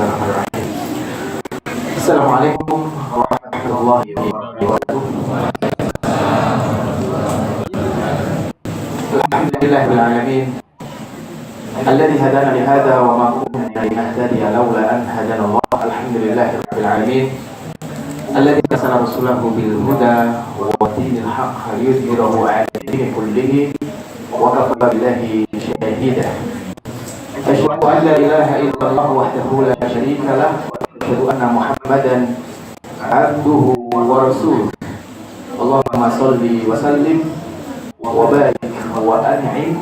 Bismillahirrahmanirrahim. Assalamualaikum warahmatullahi wabarakatuh. Alhamdulillahil alamin. Alladzi hadana li hadza wa ma kunna linahtadiya laula an hadana Allah. Alhamdulillahirabbil alamin. Alladzi arsala rasulahu bil huda wa dinil haqq liyudhhirahu 'ala dini kullihi wa kafa billahi shahida. Asyhadu an la ilaha illallah wahdahu la syarika lah wa asyhadu anna Muhammadan abduhu wa rasuluh. Allahumma shalli wa sallim wa barik wa an'im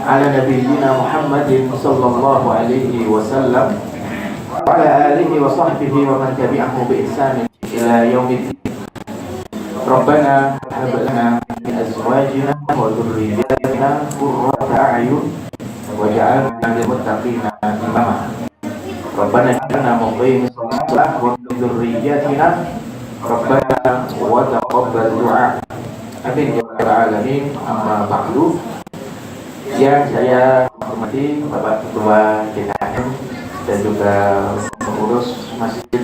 ala nabiyyina Muhammadin sallallahu alaihi wasallam wa ala alihi wa sahbihi wa man tabi'ahu bi ihsan ila yaumiddin. Rabbana hab lana min azwajina wa dhurriyyatina qurrata a'yun waj'alna lil muttaqina imama. Rabbana ij'alna muqimis shalah wa min dhurriyyatina Rabbana wa taqabbal du'a. Amin ya rabbal alamin. Amma ba'du. Yang saya hormati Bapak Ketua DKM dan juga pengurus Masjid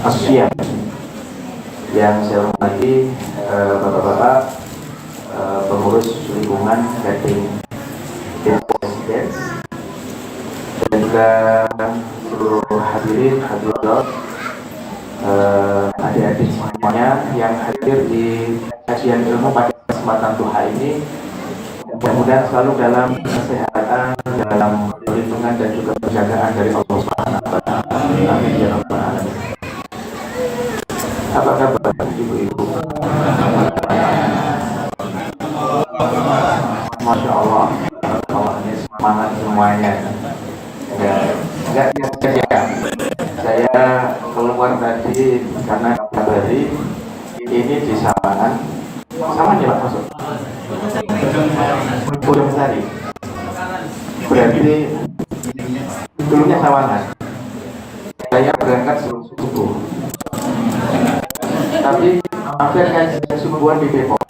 Asyam. Yang saya hormati Bapak-bapak pengurus lingkungan Gading Presiden dan juga seluruh hadirin hadirat, adik-adik semuanya yang hadir di kajian ilmu pada kesempatan duha ini. Mudah-mudahan selalu dalam kesehatan, dalam perlindungan dan juga penjagaan dari Allah Subhanahu wa taala. Amin ya rabbal alamin. Apa kabar ibu-ibu? Masya Allah, ini semangat semuanya. Enggak ya. Saya keluar tadi karena kabari ini di Sawangan. Sama ya Pak masuk. Udah Besari. Berarti dulunya Sawangan. Saya berangkat subuh. Tapi hampir kajian subuhan di Depok.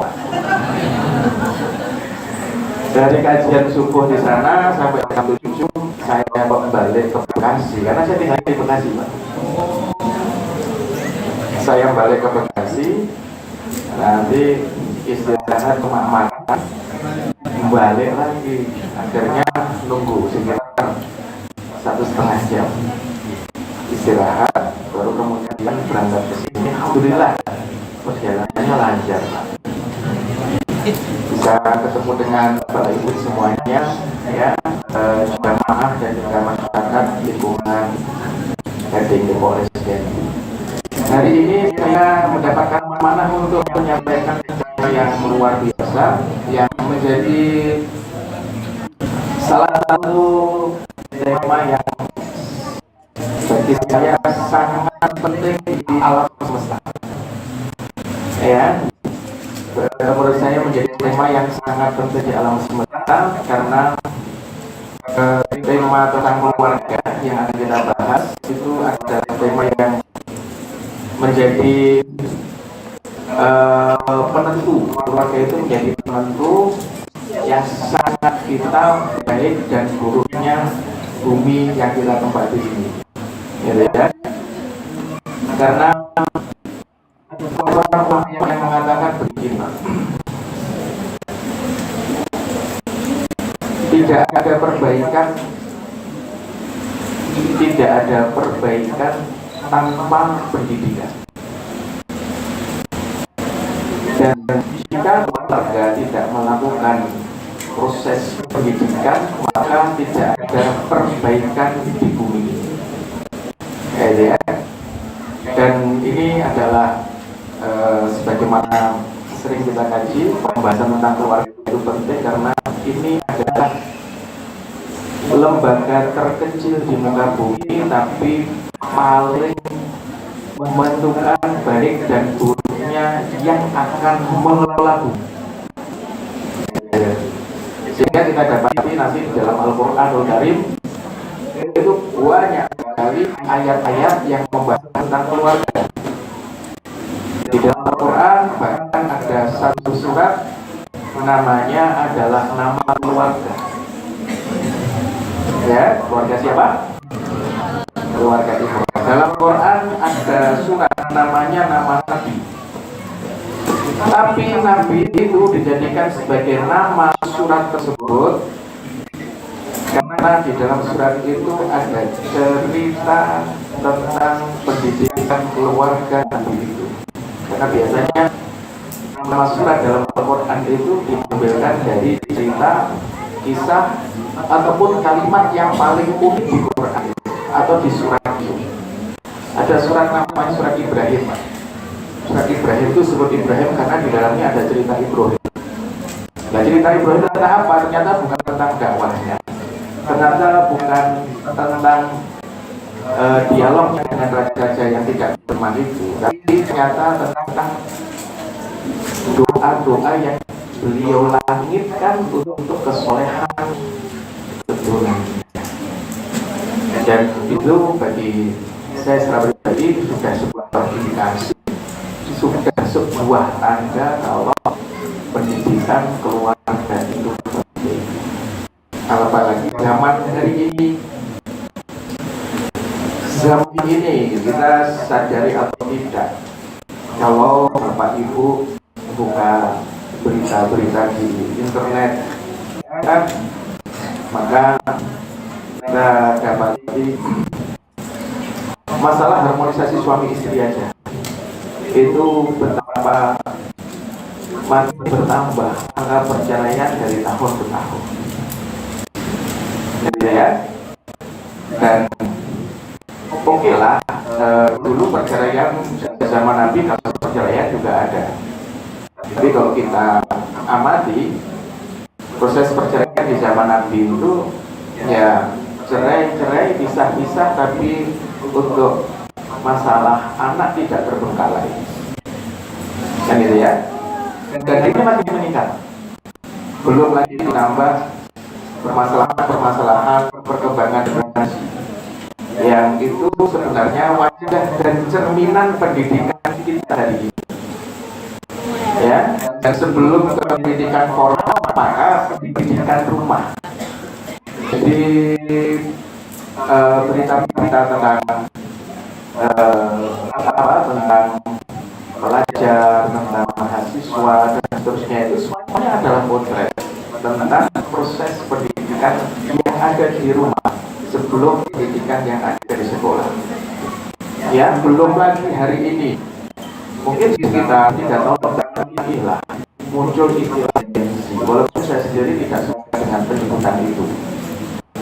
Dari kajian subuh di sana sampai jam 7 saya balik ke Bekasi karena saya tinggal di Bekasi, Pak. Saya balik ke Bekasi, nanti istirahat ke makan, balik lagi. Akhirnya nunggu sekitar 1,5 jam istirahat, baru kemudian berangkat ke sini. Alhamdulillah perjalanannya lancar, Pak. Bisa ketemu dengan Bapak Ibu semuanya, ya, jamaah dan juga masyarakat lingkungan Gading Depok Residen. Hari ini saya mendapatkan amanah untuk menyampaikan yang luar biasa yang menjadi salah satu tema yang bagi saya sangat penting di alam semesta. Ya, menurut saya menjadi tema yang sangat penting di alam semesta karena tema tentang keluarga yang akan kita bahas itu adalah tema yang menjadi penentu. Keluarga itu menjadi penentu yang sangat vital baik dan buruknya bumi yang kita tempati ini, ya. Karena orang-orang yang mengatakan begini, tidak ada perbaikan tanpa pendidikan. Dan jika keluarga tidak melakukan proses pendidikan, maka tidak ada perbaikan di bumi ini. Ya. Dan ini adalah sebagaimana sering kita kaji, pembahasan tentang keluarga itu penting karena ini adalah lembaga terkecil di muka bumi, tapi paling menentukan baik dan buruknya yang akan mengelola bumi. Sehingga kita dapati nanti di dalam Al-Quranul Karim itu banyak sekali ayat-ayat yang membahas tentang keluarga. Di dalam Al-Quran bahkan ada satu surat namanya adalah nama keluarga. Ya, keluarga siapa? keluarga Ibrahim. Dalam Quran ada surat namanya nama Nabi. Tapi Nabi itu dijadikan sebagai nama surat tersebut karena di dalam surat itu ada cerita tentang pendidikan keluarga Nabi itu. Karena biasanya nama surat dalam Al-Quran itu diambilkan dari cerita, kisah, ataupun kalimat yang paling unik di Quran atau di surat itu. Ada surat namanya surat Ibrahim. Surat Ibrahim itu disebut Ibrahim karena di dalamnya ada cerita Ibrahim. Nah, cerita Ibrahim tentang apa? Ternyata bukan tentang dakwahnya, ternyata bukan tentang dialognya dengan raja-raja yang tidak berman itu, tapi ternyata tentang doa-doa yang beliau langitkan untuk kesolehan keturunannya. Dan itu bagi saya secara pribadi sudah sebuah indikasi, sudah sebuah tanda kalau pendidikan keluarga itu penting. Apalagi zaman hari ini, kita sadari atau tidak, kalau Bapak Ibu buka berita-berita di internet kan, maka kita dapati masalah harmonisasi suami istri aja itu betapa makin bertambah angka perceraian dari tahun ke tahun, ya. Dan oke lah, dulu perceraian zaman Nabi, kalau perceraian juga ada. Tapi kalau kita amati proses perceraian di zaman Nabi itu, ya cerai-cerai, pisah-pisah, tapi untuk masalah anak tidak terbengkalai, kan gitu ya. Dan ini masih meningkat, belum lagi ditambah permasalahan perkembangan generasi yang itu sebenarnya wajah dan cerminan pendidikan kita hari ini, ya. Dan sebelum ke pendidikan formal, maka pendidikan rumah. Jadi berita-berita tentang tentang pelajar, tentang mahasiswa dan seterusnya itu semuanya adalah potret tentang proses pendidikan yang ada di rumah sebelum pendidikan yang ada di sekolah. Ya, belum lagi hari ini, mungkin sekitar 3 tahun lagi lah muncul istilah Gen Z. Walaupun saya sendiri tidak suka dengan penyebutan itu,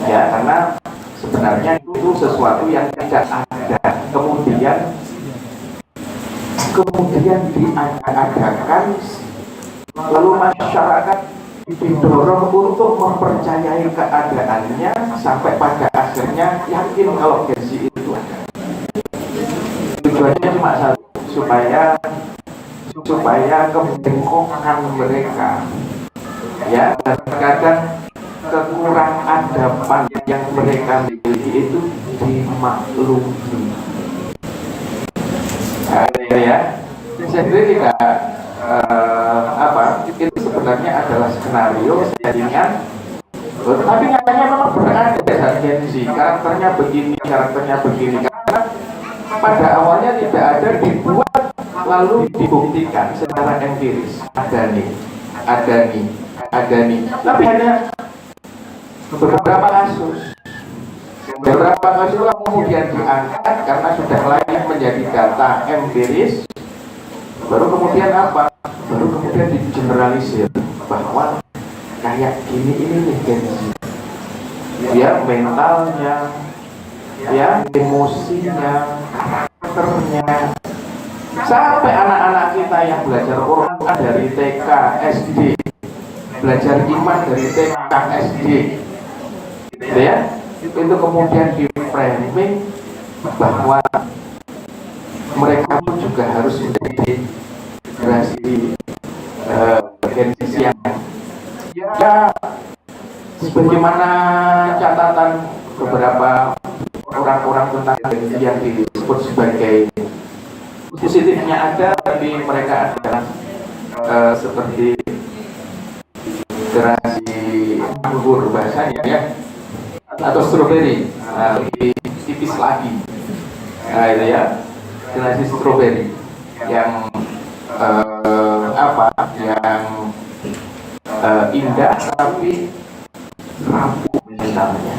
ya, karena sebenarnya itu sesuatu yang tidak ada, kemudian diadakan, lalu masyarakat didorong untuk mempercayai keadaannya sampai pada akhirnya yakin kalau Gen Z itu ada. Tujuannya cuma satu, supaya kebengkokan mereka, ya, dan terkadang kekurang adaban yang mereka miliki itu dimaklumi. Ya, saya sendiri tidak itu sebenarnya adalah skenario settingan, tapi nyatanya memang berada saat Gen Z karakternya begini, karena pada awalnya tidak ada dibuat lalu dibuktikan secara empiris, ada nih, tapi hanya beberapa kasus kemudian diangkat karena sudah layak menjadi data empiris, baru kemudian digeneralisir bahwa kayak gini ini nih Gen Z, ya, mentalnya, ya, emosinya, karakternya, sampai anak-anak kita yang belajar Quran dari TK, SD, belajar iman dari TK, SD, gitu ya, itu kemudian di framing bahwa mereka pun juga harus menjadi generasi Gen Z yang, ya, sebagaimana catatan beberapa orang-orang tentang Gen Z yang disebut sebagai positifnya ada, tapi mereka adalah seperti generasi anggur bahasanya, ya, atau stroberi, lebih tipis lagi. Nah itu ya, generasi stroberi yang yang indah tapi rapuh namanya.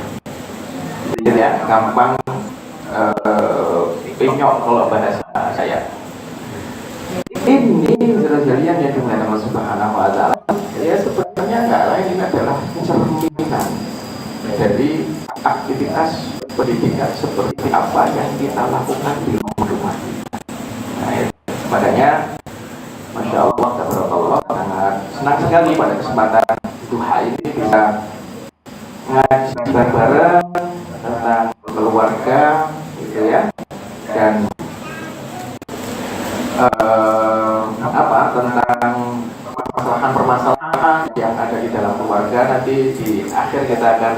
Jadi ya, gampang penyok kalau bahasa saya. Ini sekalian yang dengan Allah Subhanahu wa Ta'ala, ya sebenarnya nggak lain, ini adalah cerminan dari aktivitas pendidikan seperti apa yang kita lakukan di rumah. Nah, makanya Masya Allah, tabarakallah, sangat senang sekali pada kesempatan duha ini bisa ngaji bareng tentang keluarga, gitu ya, dan tentang permasalahan yang ada di dalam keluarga. Nanti di akhir kita akan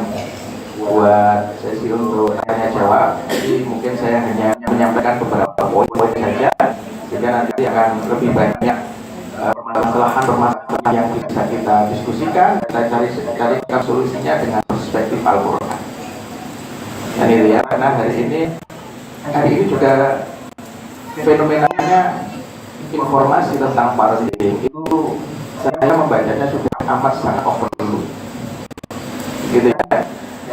buat sesi untuk tanya jawab. Jadi mungkin saya hanya menyampaikan beberapa poin saja, sehingga nanti akan lebih banyak permasalahan yang bisa kita diskusikan. Kita carikan solusinya dengan perspektif Al-Quran. Dan itu ya, karena hari ini juga fenomenanya informasi tentang parenting itu saya membacanya sudah amat sangat overload, gitu ya.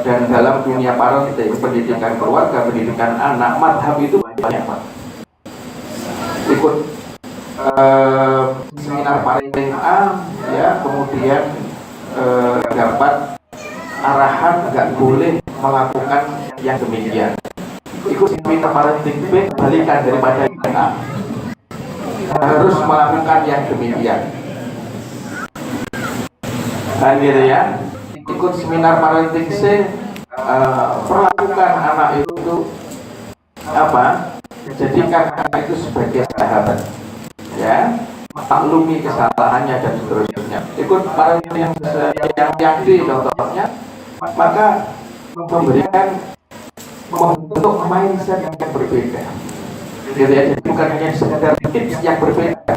Dan dalam dunia parenting, pendidikan keluarga, pendidikan anak, madhab itu banyak banget. Ikut seminar parenting A, ya, kemudian dapat arahan nggak boleh melakukan yang demikian. Ikut seminar parenting B, balikan daripada yang A, harus melakukan yang demikian. Dan gitu ya, ikut seminar parenting C, perlakukan anak itu jadikan anak itu sebagai sahabat, ya, maklumi kesalahannya dan seterusnya. Ikut parenting yang D contohnya, maka membentuk mindset yang berbeda. Gitu ya, jadi bukan hanya sekedar tips yang berbeda,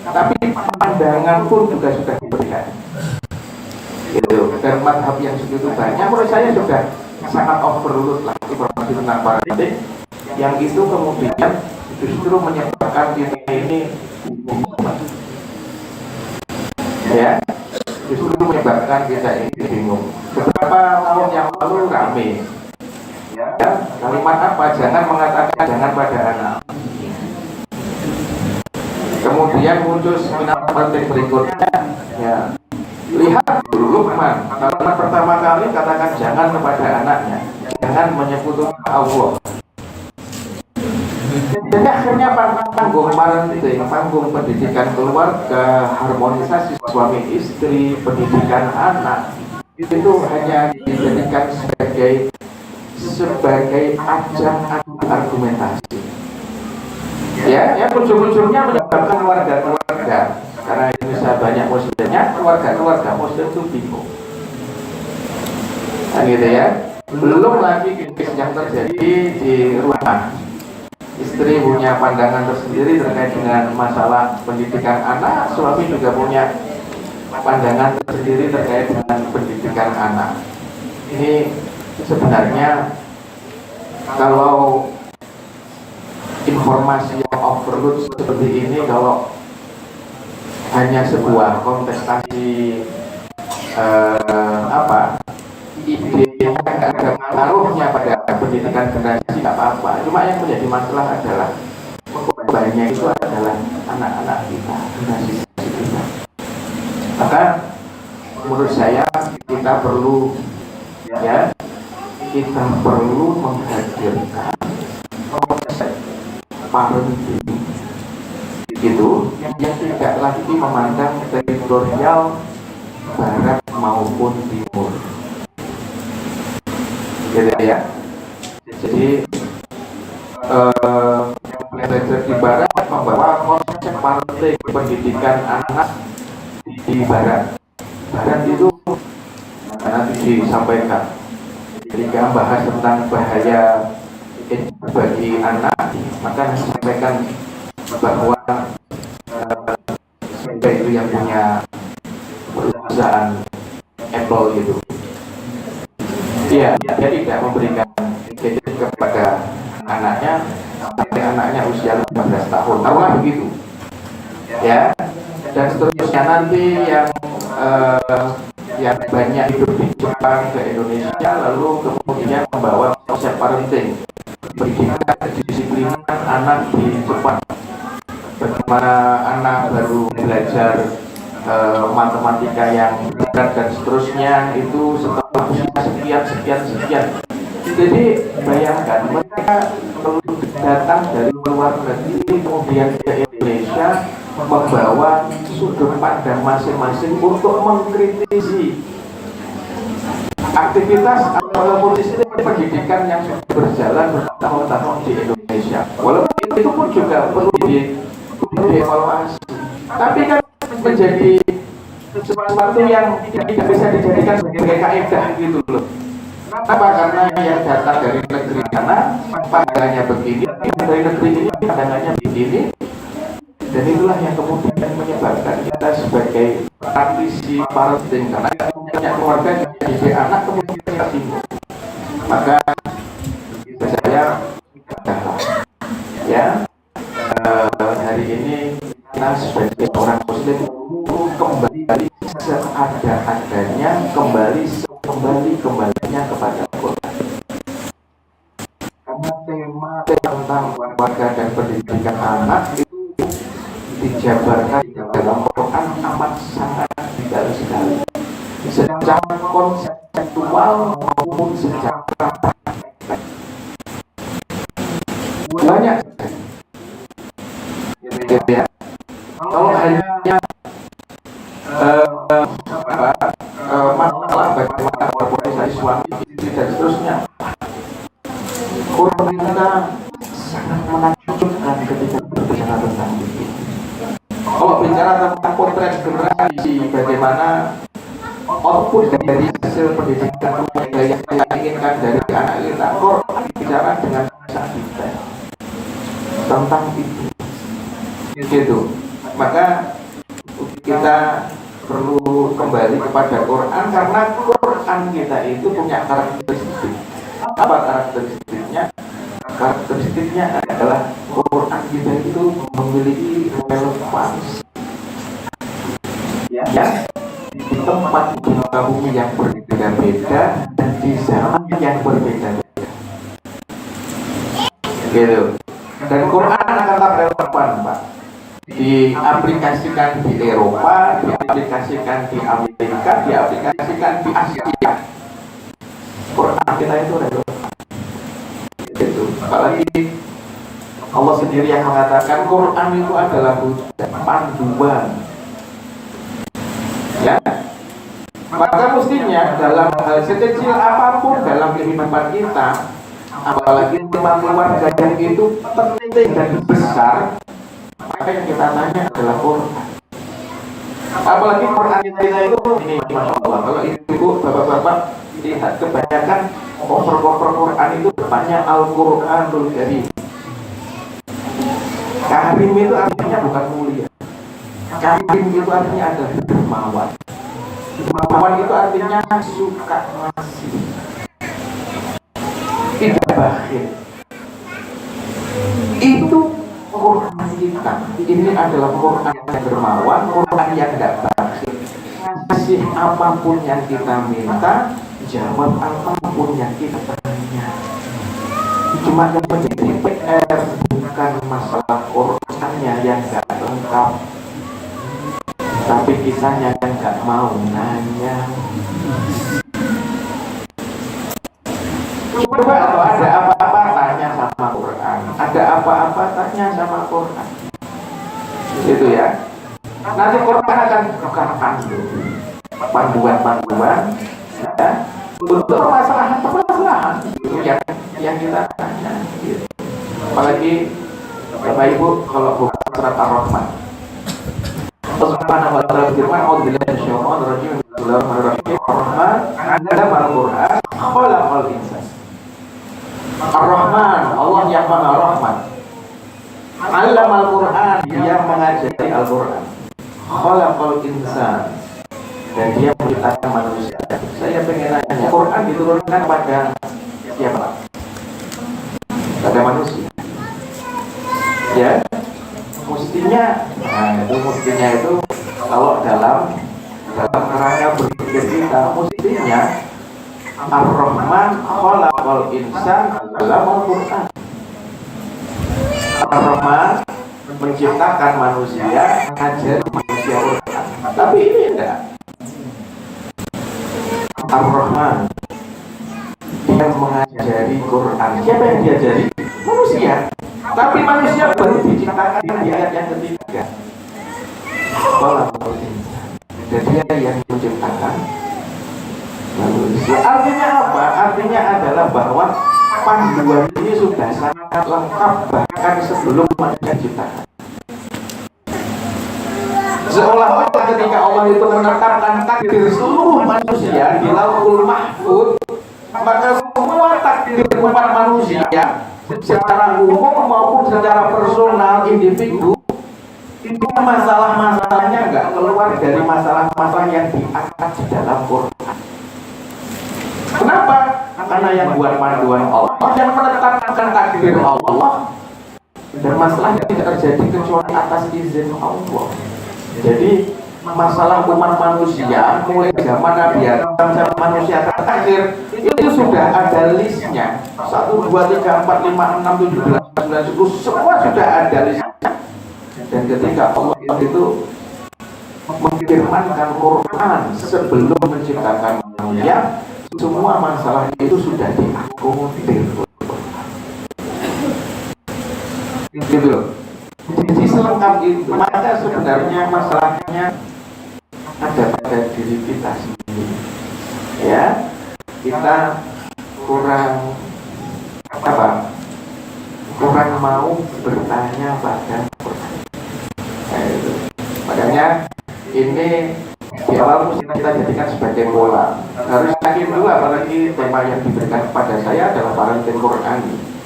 tapi pandangan pun juga sudah berbeda. Gitu. Dan madhab yang segitu banyak, menurut saya sudah sangat overload lah informasi tentang parenting, yang itu kemudian justru menyebabkan ini ya, justru menyebabkan kita ini bingung. Beberapa tahun yang lalu rame, ya, kalimat apa? Jangan mengatakan jangan pada anak. Kemudian muncul seminar parenting berikutnya, ya, lihat dulu Lukman, kalimat pertama kali katakan jangan kepada anaknya, jangan menyebut Allah. Jadi akhirnya panggung parenting, panggung pendidikan keluarga, harmonisasi suami istri, pendidikan anak, itu hanya dijadikan sebagai ajang argumentasi. Ya, yang ujung-ujungnya menyebabkan keluarga-keluarga, karena Indonesia banyak muslimnya, keluarga-keluarga muslim itu bingung. Nah, gitu ya. Belum lagi krisis yang terjadi di rumah. Istri punya pandangan tersendiri terkait dengan masalah pendidikan anak, suami juga punya pandangan tersendiri terkait dengan pendidikan anak. Ini sebenarnya kalau informasi yang overload seperti ini, kalau hanya sebuah kontestasi ide yang nggak ada pengaruhnya pada pendidikan generasi, nggak apa-apa. Cuma yang menjadi masalah adalah korbannya itu adalah anak-anak kita, generasi kita. Maka menurut saya kita perlu menghadirkan konsep parenting itu yang tidak lagi memandang teritorial barat maupun timur, gitu ya. Jadi yang belajar di barat membawa konsep parenting pendidikan anak di barat itu nanti disampaikan ketika membahas tentang bahaya bagi anak, maka disampaikan bahwa itu yang punya perusahaan Apple gitu, ya, dia tidak memberikan gadget kepada anaknya sampai anaknya usia 15 tahun, taruhlah begitu ya. Dan seterusnya nanti yang banyak hidup di Jepang ke Indonesia, lalu kemudian membawa konsep parenting, pendidikan kedisiplinan anak di Jepang, bagaimana anak baru belajar matematika yang berat dan seterusnya itu setelah usia sekian. Jadi bayangkan mereka perlu datang dari luar negeri kemudian ke Indonesia membawa sudut pandang masing-masing untuk mengkritisi aktivitas atau sistem pendidikan yang sudah berjalan bertahun-tahun di Indonesia. Walaupun itu pun juga perlu dievaluasi, tapi kan menjadi sesuatu yang tidak bisa dijadikan sebagai kaidah gitu loh. Kenapa? Karena yang datang dari negeri sana pandangannya begini, dari negeri ini pandangannya begini, dan itulah yang kemudian menyebabkan kita sebagai praktisi parenting, karena punya keluarga yang dididik anak kemudian kita bingung. Maka saya ya hari ini kita sebagai orang muslim kembali seada-adanya, kembalinya kepada Quran. Karena tema tentang keluarga dan pendidikan anak itu dijabarkan dalam Quran amat sangat detail sekali, secara konseptual maupun secara praktek. Banyak ya. Kalau hanya masalah bagaimana berposisi suami istri dan seterusnya, Quran kita sangat menakjubkan ketika berbicara tentang itu. Kalau bicara tentang potret generasi, bagaimana output dari hasil pendidikan keluarga yang kita inginkan dari anak kita, Quran bicara dengan sangat detail tentang itu. Gitu. Maka kita perlu kembali kepada Quran, karena Quran kita itu punya karakteristik. Apa karakteristiknya? Karakteristiknya adalah Quran kita itu memiliki relevansi ya, di tempat di bumi yang berbeda-beda dan di zaman yang berbeda-beda. Gitu. Dan Quran akan tetap relevan, Pak. Diaplikasikan di Eropa, diaplikasikan di Amerika, diaplikasikan di Asia. Quran kita itu relevan. Itu. Apalagi Allah sendiri yang mengatakan Quran itu adalah panduan. Ya. Maka mestinya dalam hal sekecil apapun dalam kehidupan kita, apalagi tema keluarga yang itu penting dan besar, maka yang kita tanya adalah Quran. Apalagi Quran kita itu ini, Masya Allah, kalau ibu, bapak-bapak lihat kebanyakan cover-cover Quran itu depannya Al-Quranul Karim. Karim itu artinya bukan mulia. Karim itu artinya adalah dermawan. Dermawan itu artinya suka ngasih, tidak bakhil. Itu Quran kita. Ini adalah Quran yang dermawan, Quran yang tidak bakhil. Kasih apapun yang kita minta, jawab apapun yang kita tanya. Cuma yang menjadi PR bukan masalah Qurannya yang gak lengkap, tapi kisahnya yang gak mau nanya. Coba kalau ada apa-apa tanya sama Quran, ada apa-apa tanya sama Quran, gitu ya. Nanti Quran akan bukan panduan-panduan ya, untuk permasalahan yang kita tanya. Gitu. Apalagi Bapak Ibu kalau buka surat Ar-Rahman, Allah Subhanahu wa taala berfirman, "A'udzubillahi minasyaitonir rajim. Bismillahirrahmanirrahim. Ar-Rahman 'allamal Qur'an, khalaqal insan." Ar-Rahman, Allah yang Maha Rahman. 'Allamal Qur'an, Dia mengajari Al-Qur'an. Khalaqal insan, dan Dia menciptakan manusia. Saya pengen nanya, Quran diturunkan pada siapa? Pada manusia. mestinya itu kalau dalam kerangka berpikir kita, mestinya Ar-Rahman khalaqal insan dalam Al-Quran. Ar-Rahman menciptakan manusia, ngajari manusia Quran. Tapi ini enggak. Ar-Rahman yang mengajari Quran. Siapa yang diajari? Manusia. Tapi manusia baru diciptakan di ayat yang ketiga. Dan dia yang menciptakan manusia. Artinya apa? Artinya adalah bahwa panduan ini sudah sangat lengkap bahkan sebelum manusia diciptakan. Seolah-olah ketika Allah itu menetapkan takdir seluruh manusia di Lauhul Mahfuz, maka semua takdir umat manusia secara umum maupun secara personal individu itu masalah-masalahnya nggak keluar dari masalah-masalah yang diangkat di dalam Quran. Kenapa? Karena yang buat panduan Allah, yang menetapkan takdir Allah, dan masalah yang tidak terjadi kecuali atas izin Allah. Jadi masalah umat manusia mulai zaman Nabi Adam sampai manusia terakhir itu sudah ada listnya. 1, 2, 3, 4, 5, 6, 7, 8, 9, 10 semua sudah ada listnya. Dan ketika Allah itu menfirmankan Quran sebelum menciptakan manusia, semua masalah itu sudah diakomodir. Gitu. Jadi selengkap itu, maka sebenarnya masalahnya ada pada diri kita sendiri. Ya, kita kurang apa? Kurang mau bertanya pada Quran. Nah, itu. Makanya ini di awal mesti kita jadikan sebagai pola. Harus yakin dulu, apalagi tema yang diberikan kepada saya adalah parenting Qurani.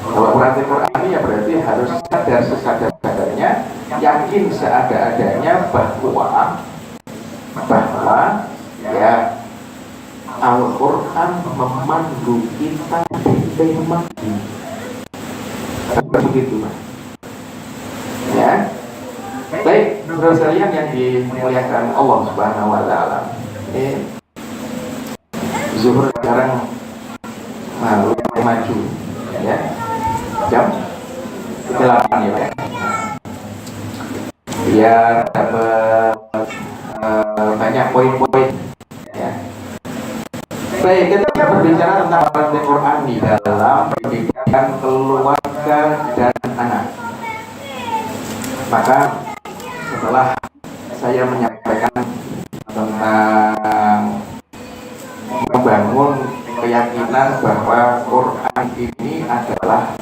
Kalau parenting Qurani ya berarti harus sadar sesadar-sadarnya, yakin seada-adanya bahwa ya Al-Quran memandu kita di tema ini. Begitu, Mas. Ya. Baik, saudara sekalian yang dimuliakan Allah Subhanahu wa taala. Zuhur sekarang maju ya. Jam 8 ya, Pak. Biar dapat banyak poin-poin ya. Baik, kita berbicara tentang parenting Quran di dalam pendidikan keluarga dan anak. Maka setelah saya menyampaikan tentang membangun keyakinan bahwa Quran ini adalah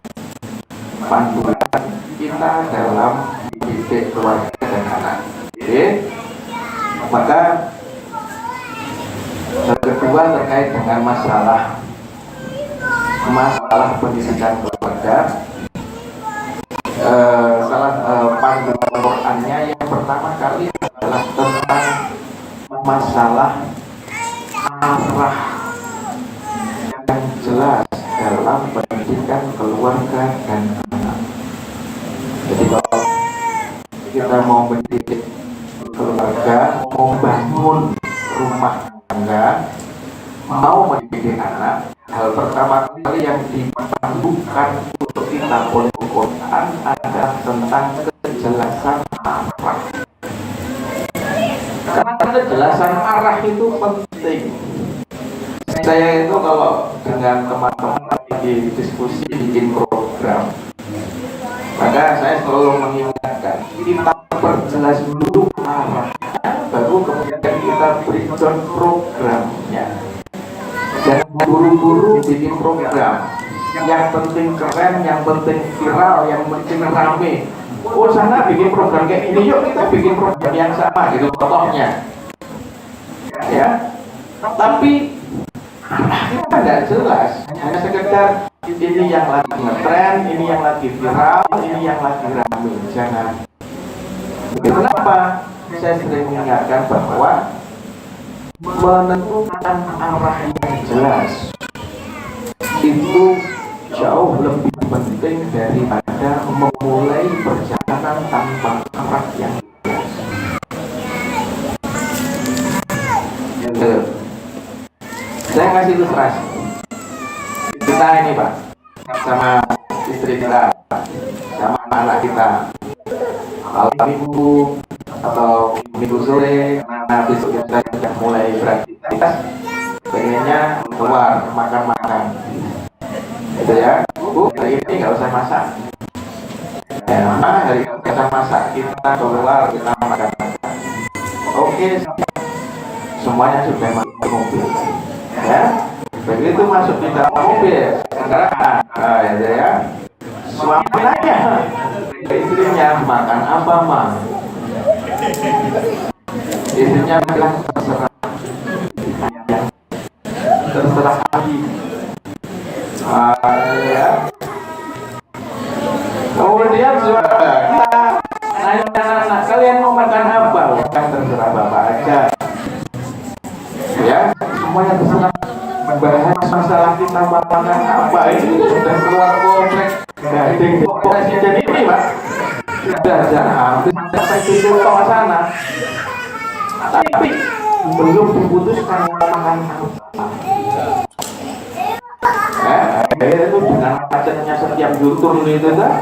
panduan kita dalam mendidik keluarga dan anak. Oke. Maka yang kedua terkait dengan masalah pendidikan keluarga. Panduan Qurannya yang pertama kali adalah tentang masalah arah yang jelas dalam pendidikan keluarga dan anak. Jadi kalau kita mau mendidik keluarga, mau bangun rumah tangga, mau mendidik anak, hal pertama kali yang dipandukan untuk kita oleh Quran adalah tentang kejelasan arah. Karena kejelasan arah itu penting. Saya itu kalau dengan teman-teman lagi diskusi bikin program, maka saya selalu mengingatkan kita perjelas dulu arah, baru kemudian kita breakdown programnya. Jangan buru-buru bikin program. Yang penting keren, yang penting viral, yang penting rame. Oh sana bikin program kayak ini, yuk kita bikin program yang sama gitu contohnya. Ya, tapi kita tidak jelas, hanya sekedar ini yang lagi ngetren, ini yang lagi viral, ini yang lagi rame. Jangan. Kenapa? Saya sering mengingatkan bahwa menentukan arah yang jelas itu jauh lebih penting daripada memulai perjalanan tanpa arah yang jelas. Saya kasih ilustrasi. Kita ini Pak, sama istri kita, sama anak kita, malam minggu atau minggu sore, nah besok kita sudah mulai beraktivitas, pengennya keluar makan-makan, gitu ya. Bu, hari ini nggak usah masak. Ya, hari ini kita masak, kita keluar, kita makan-makan. Oke, semuanya sudah masuk mobil, ya. Begitu masuk di dalam mobil, kendaraan, ya, suami nanya ke istrinya, makan apa mah? Istrinya bilang terserah, terserah lagi. Ya. Kemudian kita nanya anak-anak, kalian mau makan apa? Bukan terserah bapak aja. Ya, semuanya terserah. Membahas masalah kita makan apa ini sudah keluar komplek gading presiden ini Pak, sudah jalan hampir sampai pintu tol sana, tapi belum diputuskan makan apa. Itu dengan macetnya setiap YouTube itu kan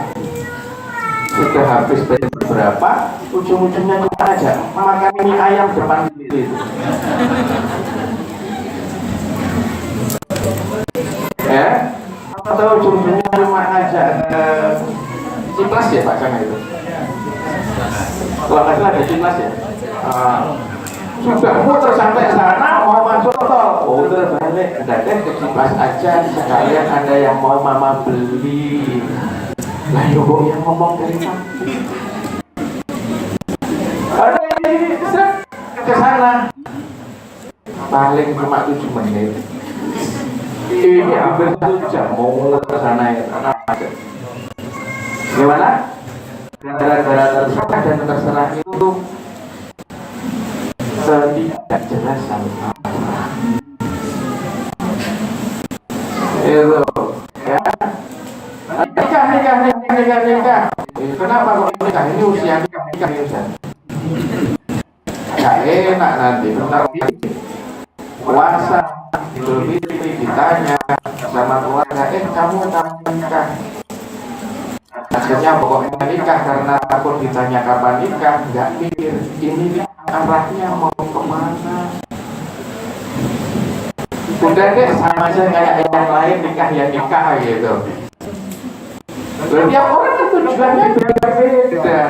sudah habis berapa, ujung-ujungnya cuma aja makan mie ayam depan itu. Ya, atau ujung-ujungnya cuma aja Ciplas ya Pak sana itu. Kalau nggak salah ada Ciplas ya. Sudah muter sampai sana mau masuk tol, muter balik, datang ke Ciplas aja sekalian ada yang mau mama beli. Lah yuk yang ngomong dari mana? Ada ini ke sana paling cuma 7 menit. Ini hampir 1 jam mau ke sana ya, gimana? Gara-gara terserah dan terserah itu tidak jelas sama itu ya. Nikah. Kenapa kok nikah? Ini usia nikah ini usia. Gak enak nanti bentar puasa Idul Fitri ditanya sama keluarga, kamu nikah? Akhirnya pokoknya nikah karena takut ditanya kapan nikah, nggak mikir ini arahnya mau kemana. Udah deh sama aja kayak yang lain nikah ya nikah gitu. Tiap orang kan tujuannya beda-beda.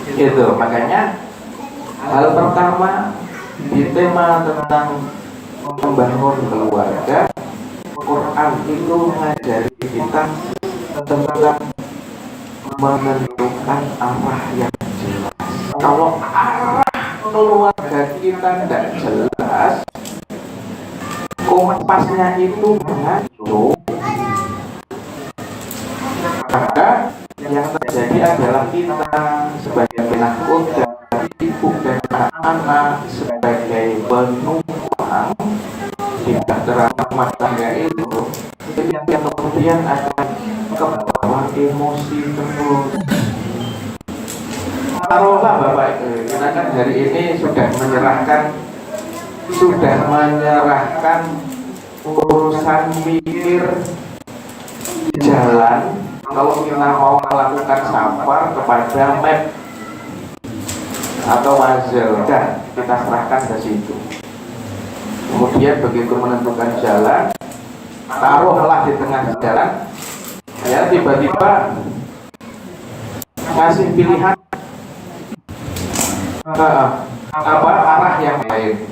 Gitu, makanya hal pertama di tema tentang membangun keluarga, Quran itu mengajari kita tentang menentukan arah yang jelas. Kalau arah keluarga kita tidak jelas, kompasnya itu mengacu, maka yang terjadi adalah kita sebagai pinakoda, ibu dan anak-anak sebagai penumpang di dalam rumah tangga itu yang kemudian akan ke bawah emosi terus. Taruhlah Bapak itu, kita kan hari ini sudah menyerahkan urusan mikir jalan. Kalau kita mau melakukan safar kepada map atau Wazel, dan kita serahkan ke situ. Kemudian begitu menentukan jalan, taruhlah di tengah jalan, ya tiba-tiba ngasih pilihan arah yang lain.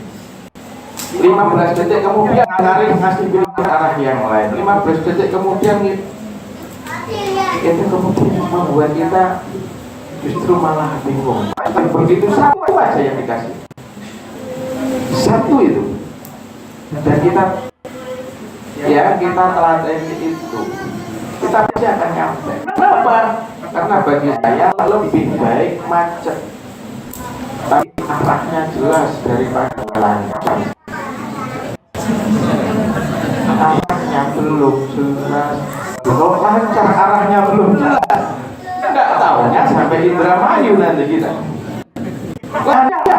15 detik kemudian ngasih pilihan arah yang lain. 15 detik kemudian itu kemudian membuat kita justru malah bingung. Begitu satu aja yang dikasih, satu itu, dan kita teladani itu, kita pasti akan nyampe. Kenapa? Karena bagi saya lebih baik macet tapi arahnya jelas daripada lancar. Arahnya belum jelas, kalau lancar arahnya belum jelas, Nggak tahunya sampai Indramayu nanti kita. Wah, ada.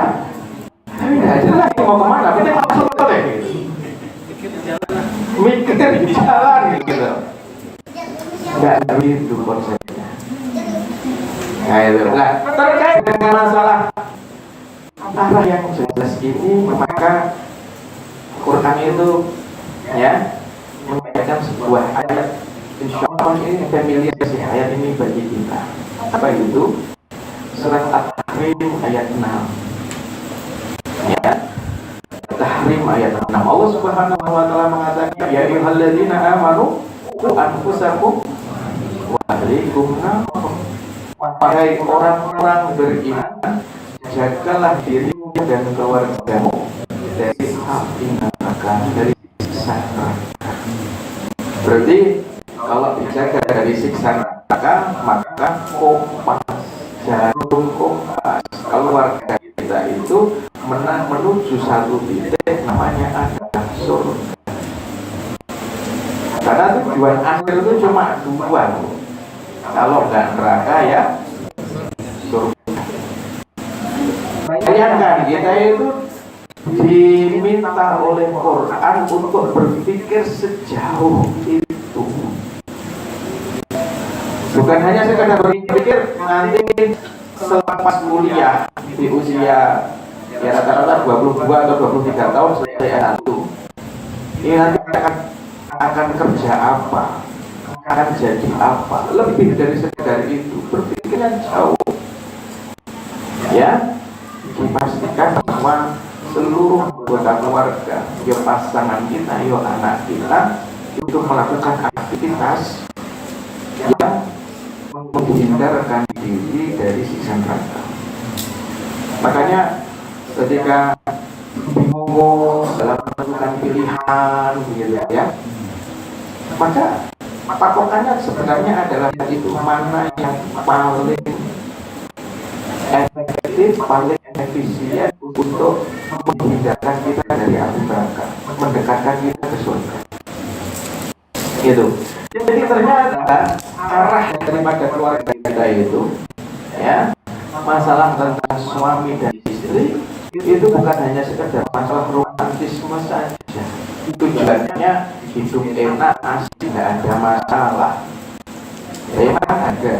Tapi nggak jelas mau kemana. Kita masuk deh. Mikir di jalan gitu. Nggak begitu konsepnya. Nah itu. Nah, terkait dengan masalah arah yang jelas ini, maka Quran itu ya memberikan sebuah ayat. Insya Allah ini familiar sih ayat ini bagi kita. Apa itu? Surat At-Tahrim ayat 6. Ya. Tahrim ayat 6. Allah Subhanahu wa taala mengatakan, ya ayyuhalladzina amanu qu anfusakum wa ahlikum nar. Wahai orang-orang beriman, jagalah dirimu dan keluargamu dari api neraka, dari siksa neraka. Berarti kalau dijaga dari siksa neraka, maka kompas, jarum kompas keluarga kita itu menuju satu titik namanya adalah surga. Karena tujuan akhir itu cuma dua, kalau nggak neraka ya surga. Bayangkan kita itu diminta oleh Quran untuk berpikir sejauh itu. Bukan hanya sekedar berpikir nanti selepas kuliah di usia ya rata-rata 22 atau 23 tahun selesai S1. Ini nanti akan kerja apa? Akan jadi apa? Lebih dari sekedar itu, berpikirnya jauh. Ya, dipastikan bahwa seluruh anggota keluarga, ya pasangan kita, ya anak kita, itu melakukan aktivitas yang menghindarkan diri dari siksa neraka. Makanya ketika bingung dalam menentukan pilihan gitu ya, maka patokannya sebenarnya adalah itu mana yang paling efektif, paling efisien untuk menghindarkan kita dari api neraka, mendekatkan kita ke surga. Gitu. Jadi ternyata arah daripada keluarga kita itu, ya, masalah tentang suami dan istri itu bukan hanya sekedar masalah romantisme saja. Tujuannya hidup enak, asik, tidak ada masalah. Memang ada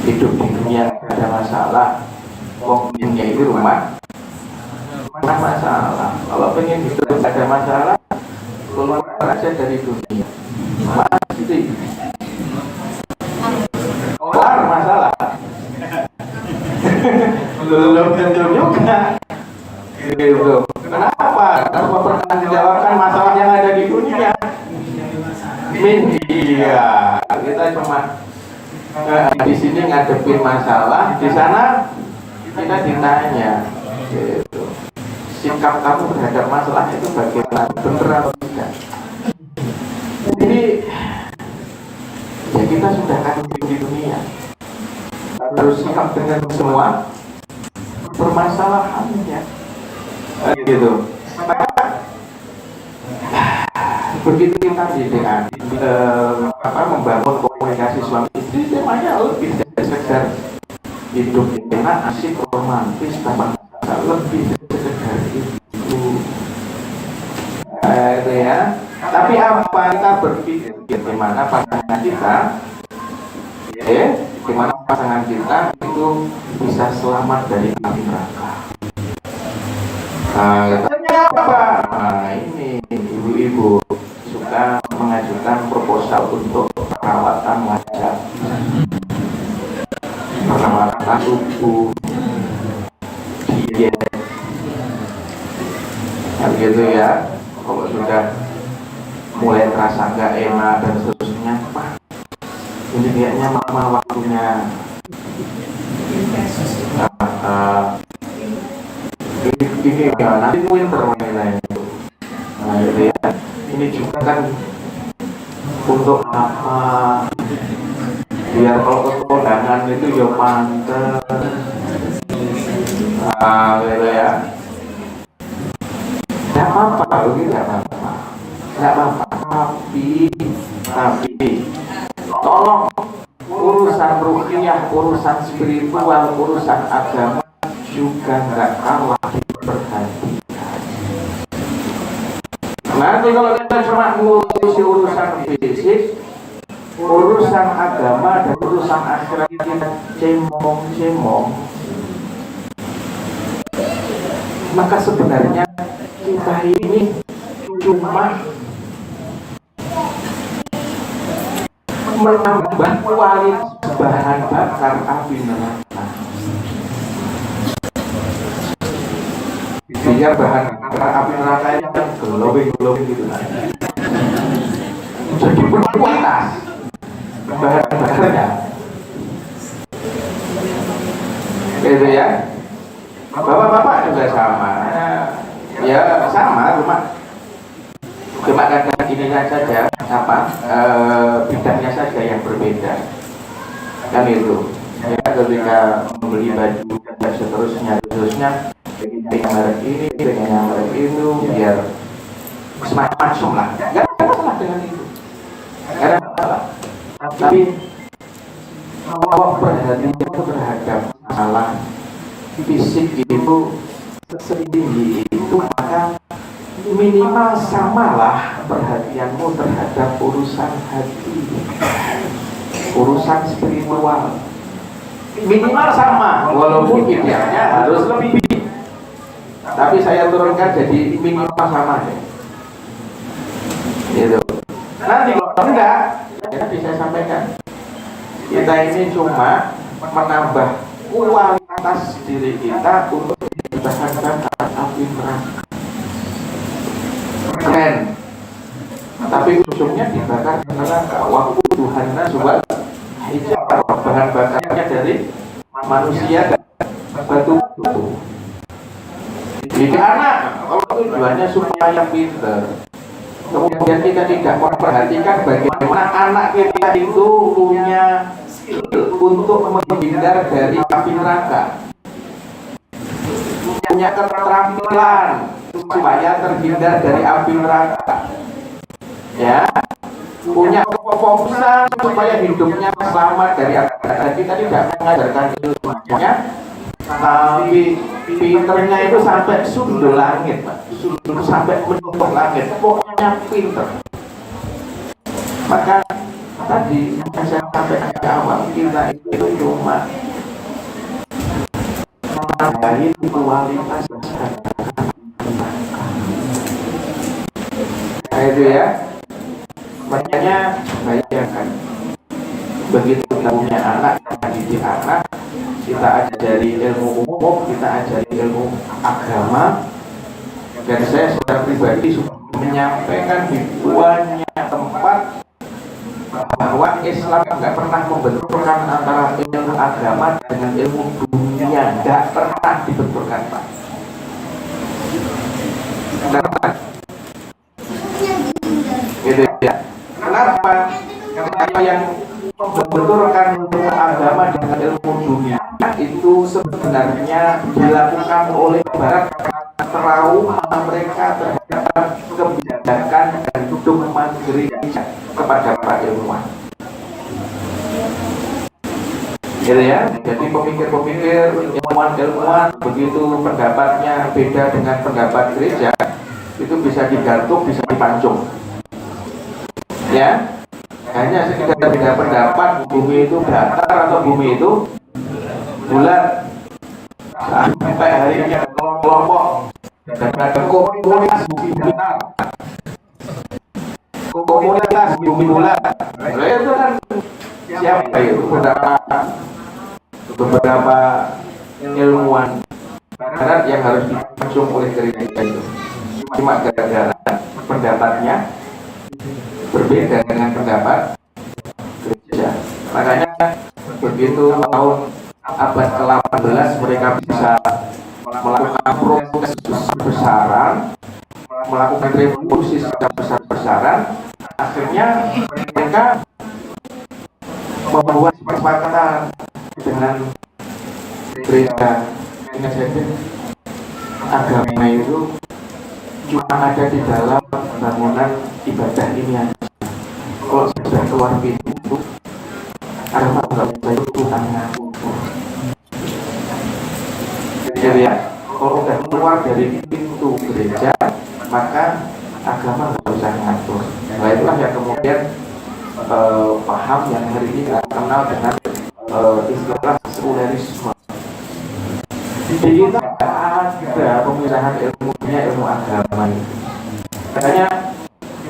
hidup di dunia tidak ada masalah. Wong dunia itu rumah masalah. Kalau pengen hidup tidak ada masalah, keluar aja dari dunia. Pasti keluar masalah. Belum tentu juga. Gitu. Kenapa? Karena mempertanggungjawabkan masalah yang ada di dunia. Media. Kita cuma di sini ngadepin masalah, di sana kita ditanya. Gitu. Sikap kamu terhadap masalah itu bagaimana? Benar atau tidak? Jadi ya kita sudah ada di dunia, harus sikap dengan semua permasalahannya, gitu. Maka begitu kita membangun komunikasi suami istri, temanya lebih dari sekedar hidup enak, asik, romantis, tanpa lebih dari sekedar itu. Itu ya. Tapi apa kita berpikir bagaimana pasangan kita, bagaimana pasangan kita itu bisa selamat dari api neraka. Kenapa? Nah, ini ibu-ibu suka mengajukan proposal untuk perawatan wajah, perawatan tubuh, diet, gitu ya. Kalau sudah mulai terasa nggak enak dan seterusnya, Pak, ini kayaknya mama waktunya ini ya nanti winter menilai itu. Nah gitu ya, ini juga kan untuk apa, biar kalau kekondangan itu ya pantes. Nah gitu ya, nggak apa-apa, begini nggak apa-apa. Nggak apa-apa, tapi tolong urusan ruhiyah, urusan spiritual, urusan agama juga nggak kalah diperhatikan. Nanti kalau kita cuma ngurusi urusan fisik, urusan agama dan urusan akhirat kita cemong-cemong, maka sebenarnya kita ini cuma menambah kualitas bahan bakar api neraka. Biar bahan bakar api neraka itu kan glowing gitu lah. Jadi berkualitas bahan bakarnya. Gitu ya. Bapak-bapak juga sama. Ya sama, cuma kadang ininya saja bidangnya saja yang berbeda, kan itu ya. Ketika membeli baju dan seterusnya dengan merek ini, dengan merek itu, biar semacam lah, nggak ada masalah dengan itu, nggak ada masalah. Tapi kalau perhatian itu terhadap masalah fisik itu setinggi itu, maka minimal samalah perhatianmu terhadap urusan hati, urusan spiritual. Minimal sama, walaupun idealnya harus lebih. Tapi saya turunkan jadi minimal sama ya. Gitu. Nanti kalau enggak, ya bisa sampaikan. Kita ini cuma menambah kualitas diri kita untuk bahan bakar api neraka. Keren, tapi ujungnya dibakar neraka. Waktu Tuhan subhanahu hijab, bahan bakarnya dari manusia dan batu. Jadi anak, kalau tujuannya supaya pintar, kemudian kita tidak memperhatikan bagaimana anak kita itu punya skill untuk menghindar dari api neraka, punya keterampilan supaya terhindar dari api neraka, ya, punya kefokusan supaya hidupnya selamat dari api neraka. Kita tidak mengajarkan ilmunya, tapi pinternya itu sampai sundul langit, Pak. Sundul sampai menutup langit, pokoknya pinter. Maka tadi yang saya sampaikan ke awal, kita itu cuma menambahin kualitas itu ya. Makanya bayangkan, begitu kita punya anak, kita didik anak, kita ajari ilmu umum, kita ajari ilmu agama. Dan saya secara pribadi sudah menyampaikan di banyak tempat bahwa Islam nggak pernah membenturkan antara ilmu agama dengan ilmu dunia, nggak pernah dibenturkan, Pak. Kenapa? Gitu ya. Kenapa? Karena yang membenturkan ilmu agama dengan ilmu dunia itu sebenarnya dilakukan oleh Barat karena trauma mereka terhadap kebijakan dan dogma gereja kepada para ilmuwan. Gitu ya. Jadi pemikir-pemikir, ilmuwan-ilmuwan begitu pendapatnya beda dengan pendapat gereja, itu bisa digantung, bisa dipancung. Ya. Hanya sekedar beda pendapat bumi itu datar atau bumi itu bulat, sampai harinya kelompok dan ada komunitas bumi datar, komunitas bumi bulat. Itu kan siapa itu? Beberapa ilmuwan barat yang harus dipancung oleh gereja itu. Cuma gara-gara pendapatnya berbeda dengan pendapat gereja. Makanya begitu tahun abad ke-18 mereka bisa melakukan proses besar-besaran, melakukan revolusi secara besar-besaran. Akhirnya mereka membuat kesepakatan dengan gereja. Ingat saja, agama itu cuma ada di dalam bangunan ibadah ini aja. Kalau sudah keluar pintu, Agama nggak bisa ikutan ngatur. Jadi ya, kalau udah keluar dari pintu gereja, maka agama nggak usah ngatur. Nah itulah yang kemudian paham yang hari ini kita kenal dengan istilah sekulerisme. Di kita ada pemisahan ilmu agama ini. Makanya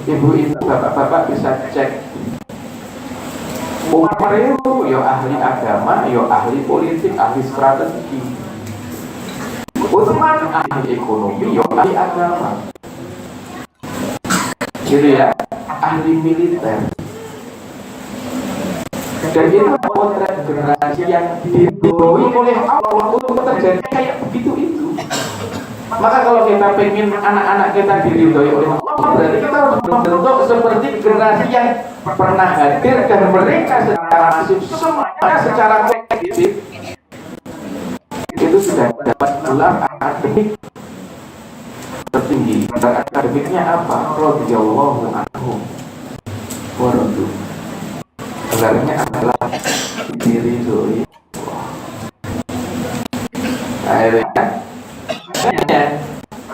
ibu-ibu, bapak-bapak bisa cek Umar itu yo ahli agama, yo ahli politik, ahli strategi. Utsman ahli ekonomi, yo ahli agama. Gitu ya, ahli militer. Dan itu potret generasi yang diridhoi oleh Allah untuk terjadi kayak begitu itu. Maka kalau kita pengen anak-anak kita diridhoi oleh Allah, berarti kita harus membentuk seperti generasi yang pernah hadir dan mereka secara masif semuanya secara kolektif itu sudah dapat gelar akademik tertinggi. Akademiknya apa? Radhiyallahu anhum wa radu. Gelarnya adalah diridhoi. Akhirnya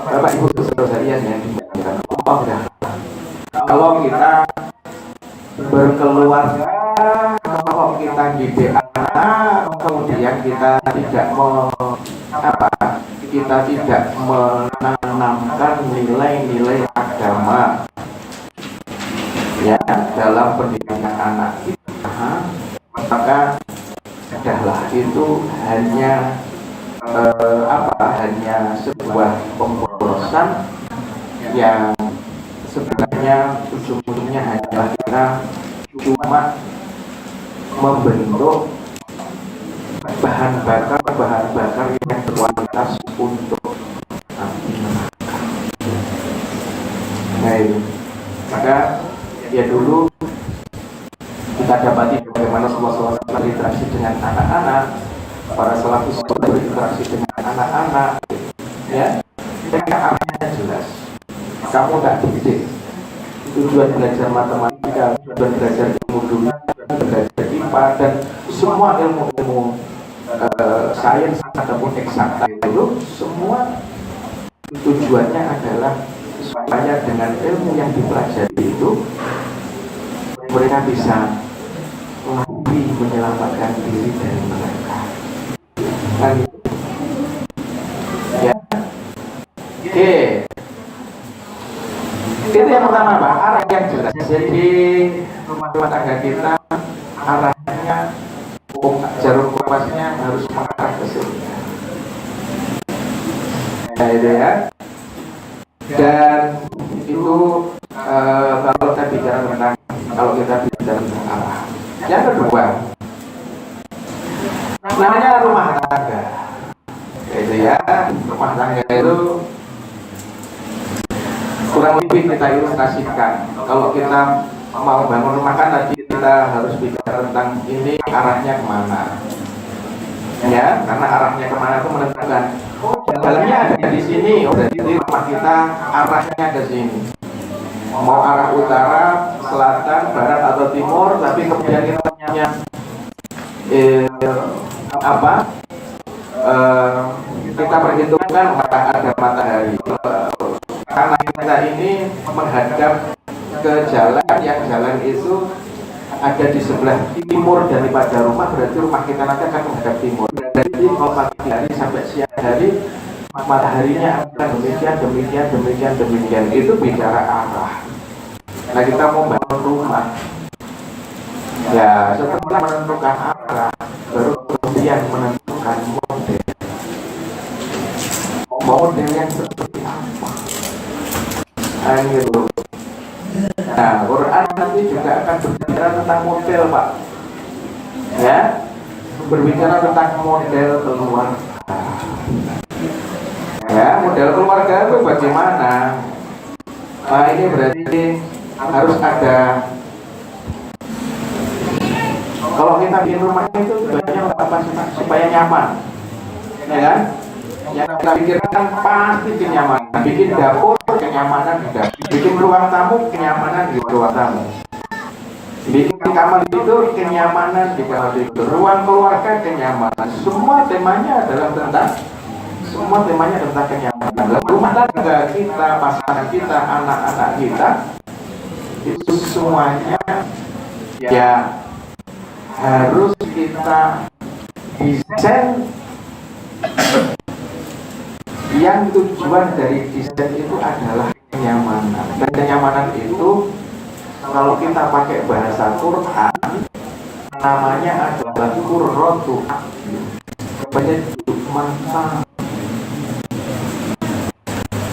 Bapak Ibu sekalian yang dimuliakan Allah, kalau kita berkeluarga, kalau kita didik anak, kemudian kita tidak kita tidak menanamkan nilai-nilai agama ya dalam pendidikan anak kita, maka sudahlah itu hanya hanya sebuah pemborosan yang sebenarnya ujung-ujungnya hanyalah kita cuma membentuk bahan bakar yang berkualitas untuk api neraka. Baik, maka ya dulu kita dapati bagaimana Rasulullah SAW berinteraksi dengan anak-anak, para salafus berinteraksi dengan anak-anak, ya, mereka arahnya jelas. Kamu tak didik, tujuan belajar matematika, tujuan belajar ilmu dunia, belajar IPA dan semua ilmu-ilmu sains ataupun eksakta itu semua tujuannya adalah supaya dengan ilmu yang dipelajari itu mereka bisa lebih menyelamatkan diri dari mereka. Ya. Oke. Itu yang pertama, Pak, arah yang jelas. Jadi rumah tangga kita arahnya jarum kompasnya harus mengarah ke surga. Ya, itu ya. Dan itu kalau kita bicara tentang tentang arah. Yang kedua, namanya rumah tangga. Itu ya, rumah tangga itu kurang lebih kita ilustrasikan. Kalau kita mau bangun rumah kan tadi kita harus bicara tentang ini arahnya kemana. Ya, karena arahnya kemana itu menentukan. Jalannya ada di sini, berarti rumah kita arahnya ke sini. Mau arah utara, selatan, barat atau timur, tapi kemudian kita punya kita perhitungkan ada matahari. Karena kita ini menghadap ke jalan yang jalan itu ada di sebelah timur daripada rumah, berarti rumah kita nanti akan menghadap timur. Jadi kalau pagi hari sampai siang hari mataharinya akan demikian. Itu bicara arah. Nah kita mau bangun rumah, ya setelah menentukan arah, baru kemudian menentukan model yang seperti apa. Gitu. Nah, Quran nanti juga akan berbicara tentang model, Pak. Ya, berbicara tentang model keluarga. Ya, model keluarga itu bagaimana? Nah, ini berarti harus ada. Kalau kita bikin rumah itu tujuannya apa sih, Pak? Supaya nyaman, ya kan? Yang kita pikirkan pasti kenyamanan. Bikin dapur kenyamanan di dapur, bikin ruang tamu kenyamanan di ruang tamu, bikin kamar tidur kenyamanan di kamar tidur, ruang keluarga kenyamanan, semua temanya tentang kenyamanan. Rumah tangga kita, pasangan kita, anak-anak kita, itu semuanya ya harus kita desain yang tujuan dari desain itu adalah kenyamanan. Dan kenyamanan itu kalau kita pakai bahasa Quran namanya adalah qurratu a'yun, penyejuk mata.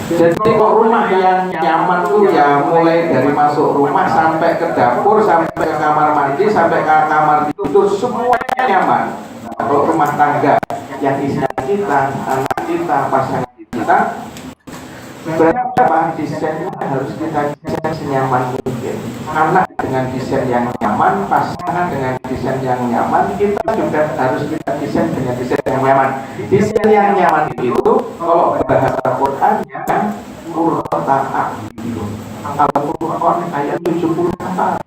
Jadi kok rumah yang nyaman tuh ya mulai dari masuk rumah sampai ke dapur, sampai ke kamar mandi, sampai ke kamar tidur, semuanya nyaman. Kalau rumah tangga yang isinya kita, anak kita, pasangan kita, berapa desainnya harus kita desain senyaman mungkin. Anak dengan desain yang nyaman, pasangan dengan desain yang nyaman, kita juga harus kita desain dengan desain yang nyaman. Desain yang nyaman itu kalau bahasa Quran yang qurrata a'yun. Al-Quran ayat 74.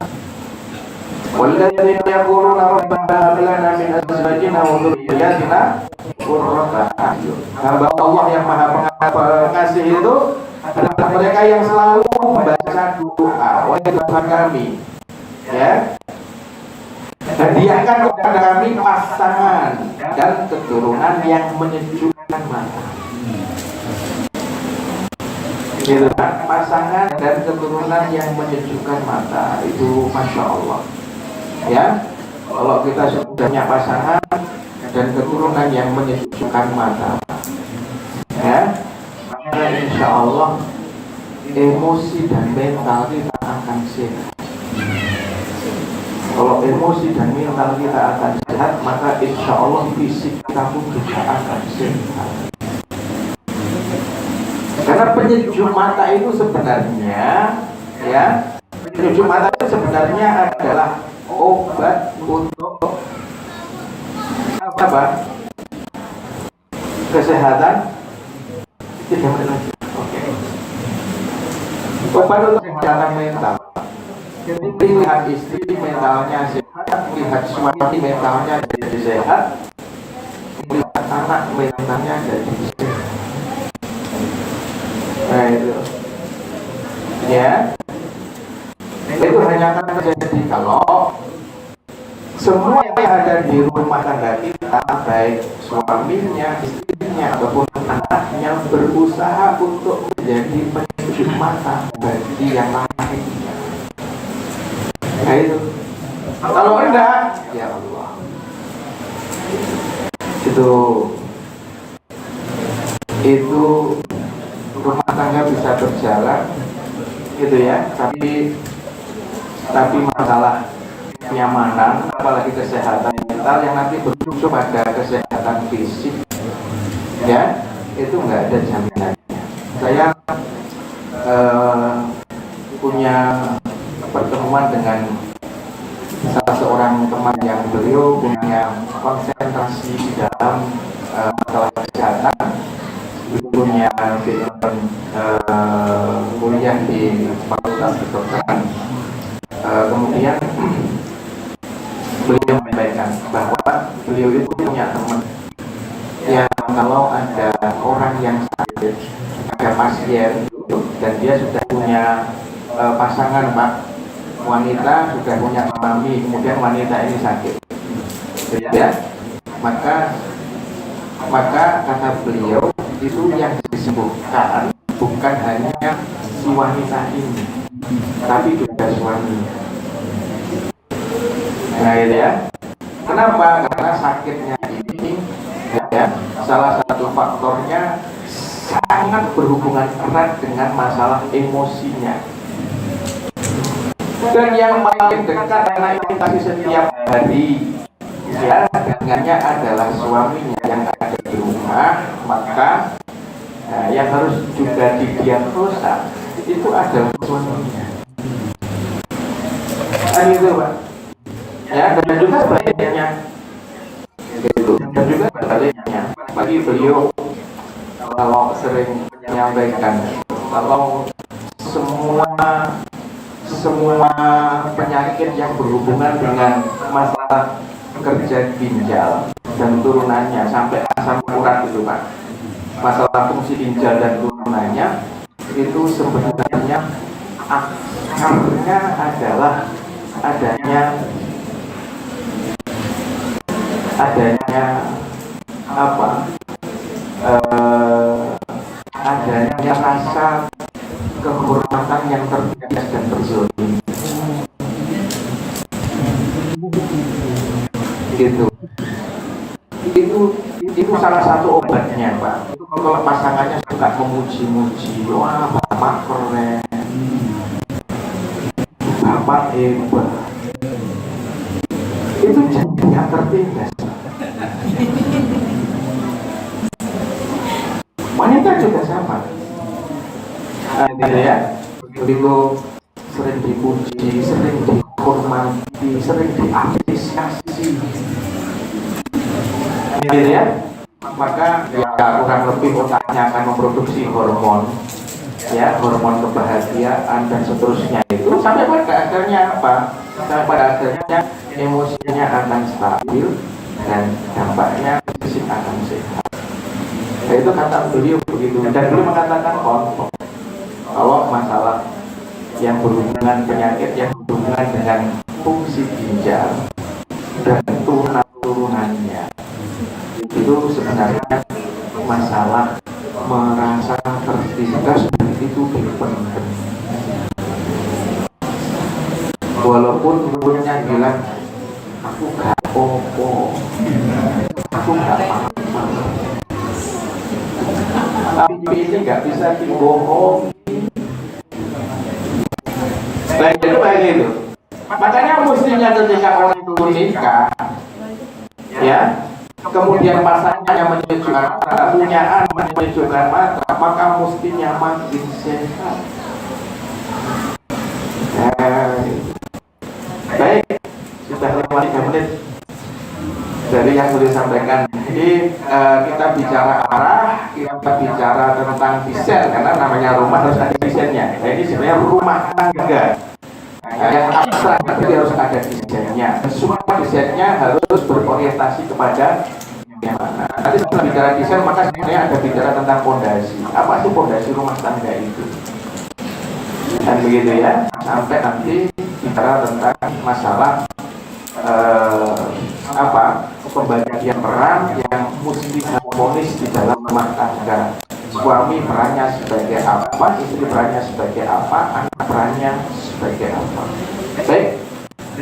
Walladzina yaquluna rabbana hab lana min azwajina wa dhurriyyatina qurrata a'yun. Hamba Allah yang Maha Pengasih itu adalah mereka yang selalu membaca doa, wahai Tuhan kami, ya, hadiahkan kepada kami pasangan dan keturunan yang menyejukkan mata. Gitu kan? Pasangan dan keturunan yang menyejukkan mata itu masya Allah. Ya, kalau kita sudah punya pasangan dan keturunan yang menyejukkan mata, ya, maka insya Allah emosi dan mental kita akan sehat. Kalau emosi dan mental kita akan sehat, maka insya Allah fisik kita pun juga akan sehat. Karena penyejuk mata itu sebenarnya, ya, penyejuk mata itu sebenarnya adalah obat untuk apa? Kesehatan. Tidak lagi. Oke. Obat untuk kesehatan mental. Lihat istri mentalnya sehat, lihat suami mentalnya jadi sehat, lihat anak mentalnya jadi sehat. Nah itu, ya, itu hanya akan terjadi kalau semua yang ada di rumah tangga kita, baik suaminya, istrinya, ataupun anaknya, berusaha untuk menjadi penyejuk mata bagi yang lainnya. Nah itu, kalau enggak, ya Allah, itu rumah tangga bisa berjalan, gitu ya. Tapi masalah kenyamanan, apalagi kesehatan mental yang nanti berujung pada kesehatan fisik, ya, itu nggak ada jaminannya. Saya punya pertemuan dengan salah seorang teman yang beliau punya konsentrasi di dalam masalah kesehatan, punya kuliah di Fakultas Kedokteran. Kemudian beliau menyampaikan bahwa beliau itu punya teman yang kalau ada orang yang sakit, ada pasien dan dia sudah punya pasangan, Pak, wanita sudah punya suami, kemudian wanita ini sakit, ya, maka kata beliau itu yang disembuhkan bukan hanya si wanita ini, tapi juga suaminya. Nah ya, kenapa? Karena sakitnya ini, ya, salah satu faktornya sangat berhubungan erat dengan masalah emosinya. Dan yang paling dekat karena interaksi setiap hari, ya, dengannya adalah suaminya yang ada di rumah, maka yang harus juga didiagnosa itu adalah suaminya. Kan itu, Pak. Ya, dan juga sebaliknya, gitu. Dan juga sebaliknya, bagi beliau kalau sering menyampaikan, kalau semua semua penyakit yang berhubungan dengan masalah kerja ginjal dan turunannya sampai asam urat itu Pak, masalah fungsi ginjal dan turunannya itu sebenarnya akarnya adalah adanya apa? Adanya rasa kehormatan yang terbias dan berzolim. Gitu. Itu salah satu obatnya Pak. Itu kalau pasangannya suka memuji-muji, wah bapak keren, bapak hebat, itu jangan tertindas. Wanita juga sama. Ya, begitu sering dipuji, sering dihormati, sering diapresiasi, ya, maka ya kurang lebih otaknya akan memproduksi hormon, ya, hormon kebahagiaan dan seterusnya itu sampai pada akhirnya apa? Sampai pada akhirnya emosinya akan stabil dan dampaknya fisik akan sehat. Nah, itu kata beliau begitu, dan beliau mengatakan kalau masalah yang berhubungan penyakit yang berhubungan dengan fungsi ginjal dan turunannya itu sebenarnya masalah merasa tertindas dan itu dipendam. Walaupun mulutnya bilang aku gak apa-apa, aku gak apa-apa, tapi ini gak bisa dibohongi. Nah itu kayak gitu. Makanya mestinya ketika orang itu nikah, ya, kemudian pasangannya menyejukkan mata, punya anak menyejukkan mata, maka mestinya makin sehat. Baik, sudah lewat 3 menit dari yang boleh sampaikan. Jadi kita bicara arah, kita bicara tentang desain, karena namanya rumah harus ada desainnya. Nah, ini sebenarnya rumah tangga. Yang abstrak tapi harus ada desainnya. Semua desainnya harus berorientasi kepada yang mana. Nanti setelah bicara desain, maka sebenarnya ada bicara tentang fondasi. Apa sih fondasi rumah tangga itu? Dan begitu ya, sampai nanti bicara tentang masalah pembagian peran yang mesti harmonis di dalam rumah tangga. Suami perannya sebagai apa, istri perannya sebagai apa, anak perannya sebagai apa. Baik,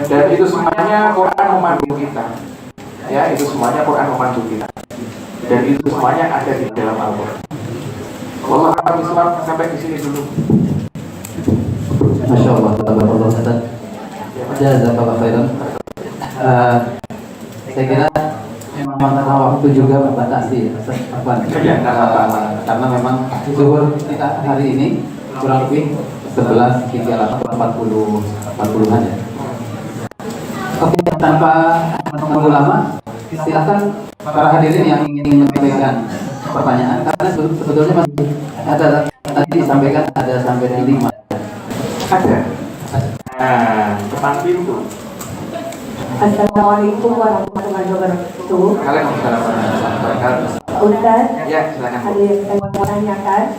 dan itu semuanya Quran memandu kita. Ya, itu semuanya Quran memandu kita. Dan itu semuanya ada di dalam Al-Quran. Wallahu a'lam bishawab. Sampai di sini dulu. Masya Allah, tabarakallah Ustaz. Jazakallah khairan. Saya kira memang waktu juga membatasi, karena memang zuhur kita hari ini kurang lebih 11.40-an ya. Oke, tanpa menunggu lama, silakan para hadirin yang ingin menyampaikan pertanyaan, karena sebetulnya masih ada tadi disampaikan ada sampai 5. Ada. Nah, depan pintu. Assalamualaikum warahmatullahi wabarakatuh. Waalaikumsalam warahmatullahi wabarakatuh. Ustaz, Ya, silakan. ada yang saya mau tanyakan.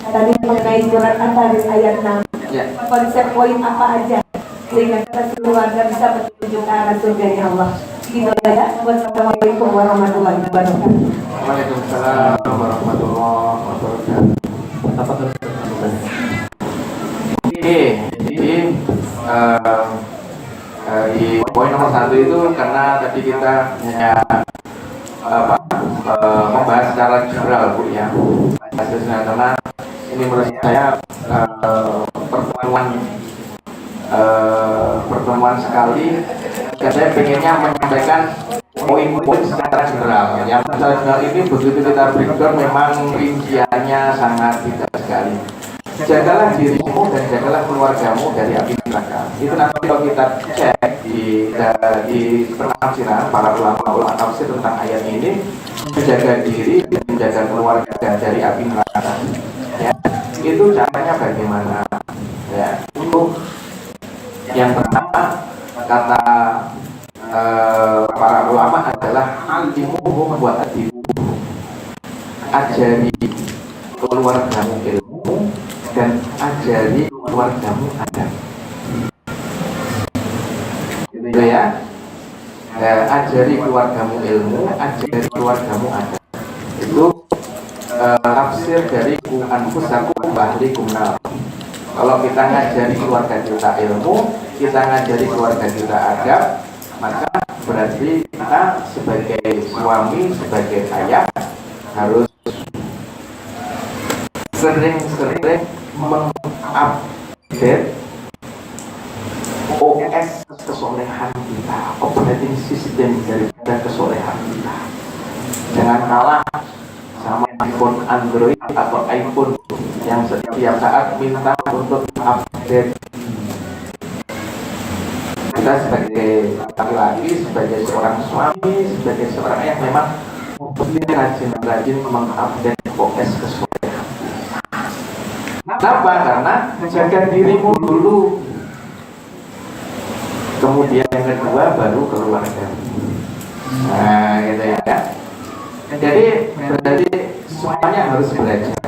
Tadi mengenai surat At-Tarik ayat 6. Ya. Konsep poin apa aja sehingga kita keluarga bisa menuju ke arah surganya Allah. Gitu ya. Wassalamualaikum warahmatullahi wabarakatuh. Waalaikumsalam warahmatullahi wabarakatuh. Apa terus? Jadi di poin nomor 1 itu karena tadi kita hanya membahas secara general Bu ya, karena ini menurut saya pertemuan sekali. Saya pengennya menyampaikan poin-poin secara general. Yang secara general ini begitu kita breakdown memang rinciannya sangat tidak sekali. Jagalah dirimu dan jagalah keluargamu dari api neraka. Itu nanti kalau kita cek di penafsiran para ulama tafsir tentang ayat ini, menjaga diri dan menjaga keluarga dari api neraka. Ya, itu caranya bagaimana? Ya, itu Yang pertama kata para ulama adalah alimuhum wa adibuhum. Ajari keluargamu ilmu dan ajari keluargamu adab. Gitu ya. Ajari keluargamu ilmu, ajari keluargamu adab. Itu tafsir dari anfusakum bahlikum nar. Kalau kita ngajari keluarga kita ilmu, kita ngajari keluarga kita adab, maka berarti kita sebagai suami, sebagai ayah harus sering-sering mengupdate OS kesolehan kita, operating system dari kesolehan kita. Jangan kalah sama iPhone Android atau iPhone yang setiap saat minta untuk update. Kita sebagai laki-laki, sebagai seorang suami, sebagai seorang ayah memang rajin-rajin mengupdate OS kesolehan. Kenapa? Karena jaga dirimu dulu, kemudian yang kedua baru keluarga. Nah, gitu ya. Jadi berarti semuanya harus belajar.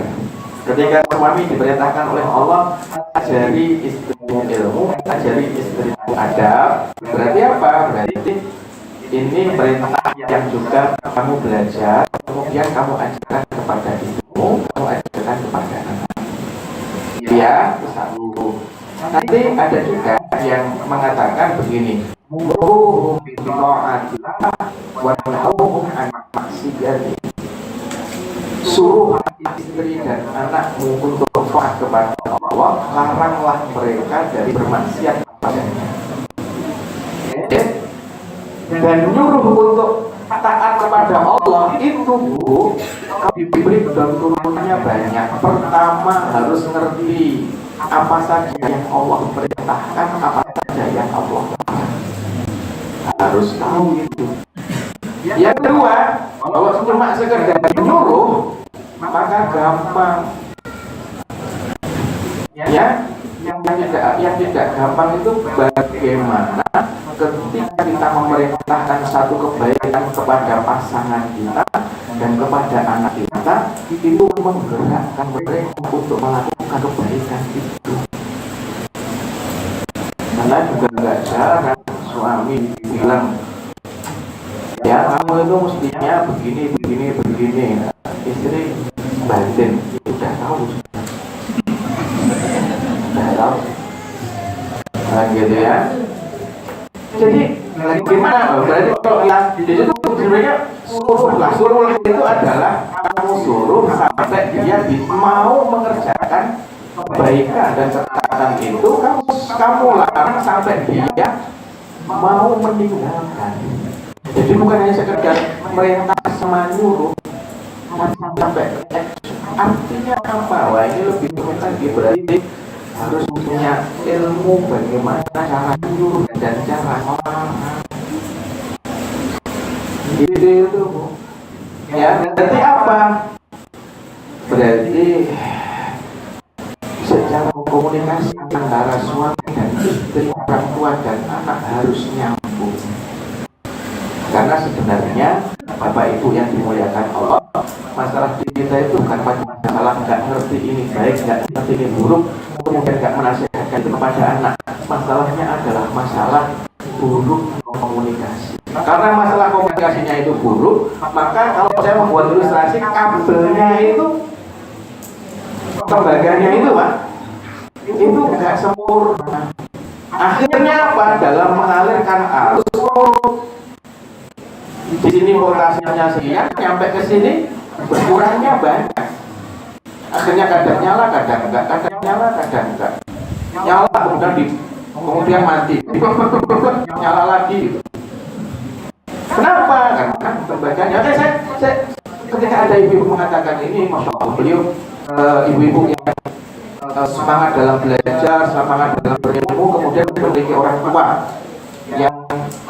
Ketika suami diperintahkan oleh Allah, ajari istrimu ilmu, ajari istrimu adab. Berarti apa? Berarti ini perintah yang juga kamu belajar, kemudian kamu ajarkan kepada istrimu, kamu ajarkan kepada anak. Ya, satu. Nanti ada juga yang mengatakan begini, muruhum bi ta'atillah wa nahawhum an maksiati. Suruh istri dan anakmu untuk taat kepada Allah, laranglah mereka dari bermaksiat kepadanya. Dan nyuruh untuk taat kepada Allah itu diberi dan turunannya banyak. Pertama harus ngerti apa saja yang Allah perintahkan, apa saja yang Allah larang. Harus tahu itu. Yang kedua, kalau cuma sekedar nyuruh, maka gampang. Ya, yang tidak gampang itu bagaimana ketika kita memerintahkan satu kebaikan kepada pasangan kita dan kepada anak kita, itu menggerakkan mereka untuk melakukan kebaikan itu. Karena juga nggak jarang suami bilang, ya kamu itu mestinya begini. Istri batin udah tahu. Nah gitu ya. Jadi gimana? Berarti kalau yang di situ sebenarnya suruh itu adalah kamu suruh sampai dia mau mengerjakan kebaikan dan ketaatan itu, kamu larang sampai dia mau meninggalkan. Jadi bukan hanya sekedar merintah sama nyuruh, sampai artinya apa? Wah ini lebih rumit lagi, berarti harus punya ilmu bagaimana cara nyuruh dan cara melarang. Gitu itu, ya. Berarti apa? Berarti secara komunikasi antara suami dan istri, orang tua dan anak harus nyambung. Karena sebenarnya Bapak Ibu yang dimuliakan Allah, masalah di kita itu bukan masalah nggak ngerti ini baik, nggak ngerti ini buruk, kemudian nggak menasihatkan itu kepada anak. Masalahnya adalah masalah buruk komunikasi. Karena masalah komunikasinya itu buruk, maka kalau saya membuat ilustrasi, kabelnya itu, tembaganya itu Pak, itu nggak sempurna. Akhirnya apa? Dalam mengalirkan arus, di sini voltasenya sekian, nyampe ke sini berkurangnya banyak. Akhirnya kadang nyala, kadang enggak, kadang nyala, kadang enggak. Nyala kemudian mati, nyala lagi. Gitu. Kenapa? Karena pembacanya. Oke, saya ketika ada ibu-ibu mengatakan ini, masya Allah, beliau ibu-ibu yang semangat dalam belajar, semangat dalam berilmu, kemudian memiliki orang tua yang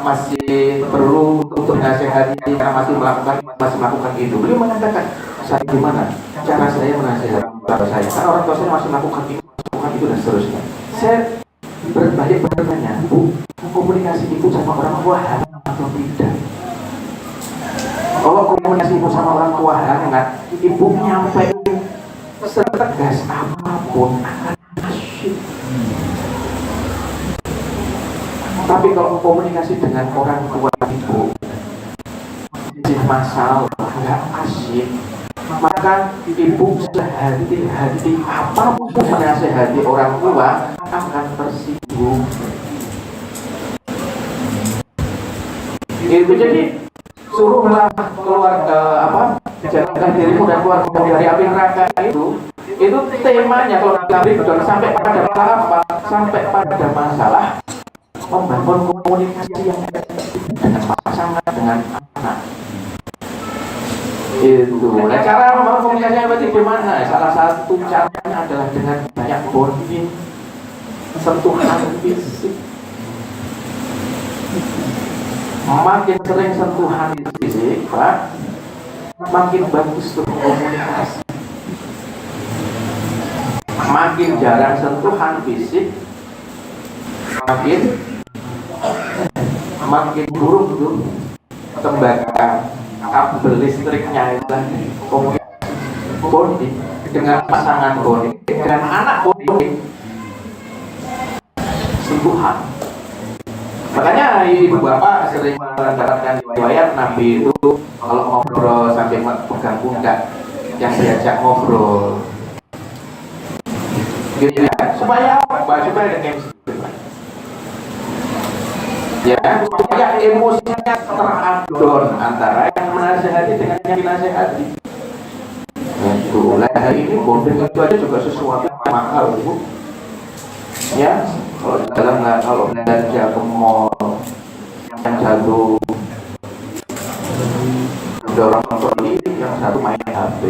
masih perlu untuk nasihati karena masih melakukan itu. Beliau mengatakan, saya gimana cara saya menasihati bapak saya? Karena orang tua saya masih melakukan itu dan seterusnya. Saya berbalik bertanya, Bu, komunikasi ibu sama orang tua hangat atau tidak? Kalau komunikasi ibu sama orang tua hangat, ibu nyampe setegas apapun akan asyik. Tapi kalau komunikasi dengan orang tua ibu masalah nggak asyik, maka ibu sehati-hati apapun menasehati orang tua akan tersinggung. Itu jadi suruhlah keluarga jagalah dirimu dan keluarga dari api neraka itu temanya kalau Nabi Ibrahim sampai pada apa? Sampai pada masalah membangun komunikasi yang dengan pasangan, dengan anak. Itu. Nah, cara membangun komunikasi yang baik gimana? Salah satu caranya adalah dengan banyak bonding, sentuhan fisik. Makin sering sentuhan fisik, Pak, makin bagus tuh komunikasi. Makin jarang sentuhan fisik, makin buruk tuh tembaga kabel listriknya itu komunikasi. Bonding dengan pasangan, bonding dengan anak, bonding sentuhan. Makanya ibu bapak sering mendapatkan riwayat Nabi itu kalau ngobrol sampai pegang pundak yang diajak ngobrol gitu ya, supaya apa? Supaya ada chemistry, ya, supaya emosinya teradon antara yang menasehati dengan yang dinasehati. Itu lah, ini bonding itu aja juga sesuatu yang mahal, Bu. Ya, kalau belanja ke mall yang satu dorong trolley, yang satu main HP.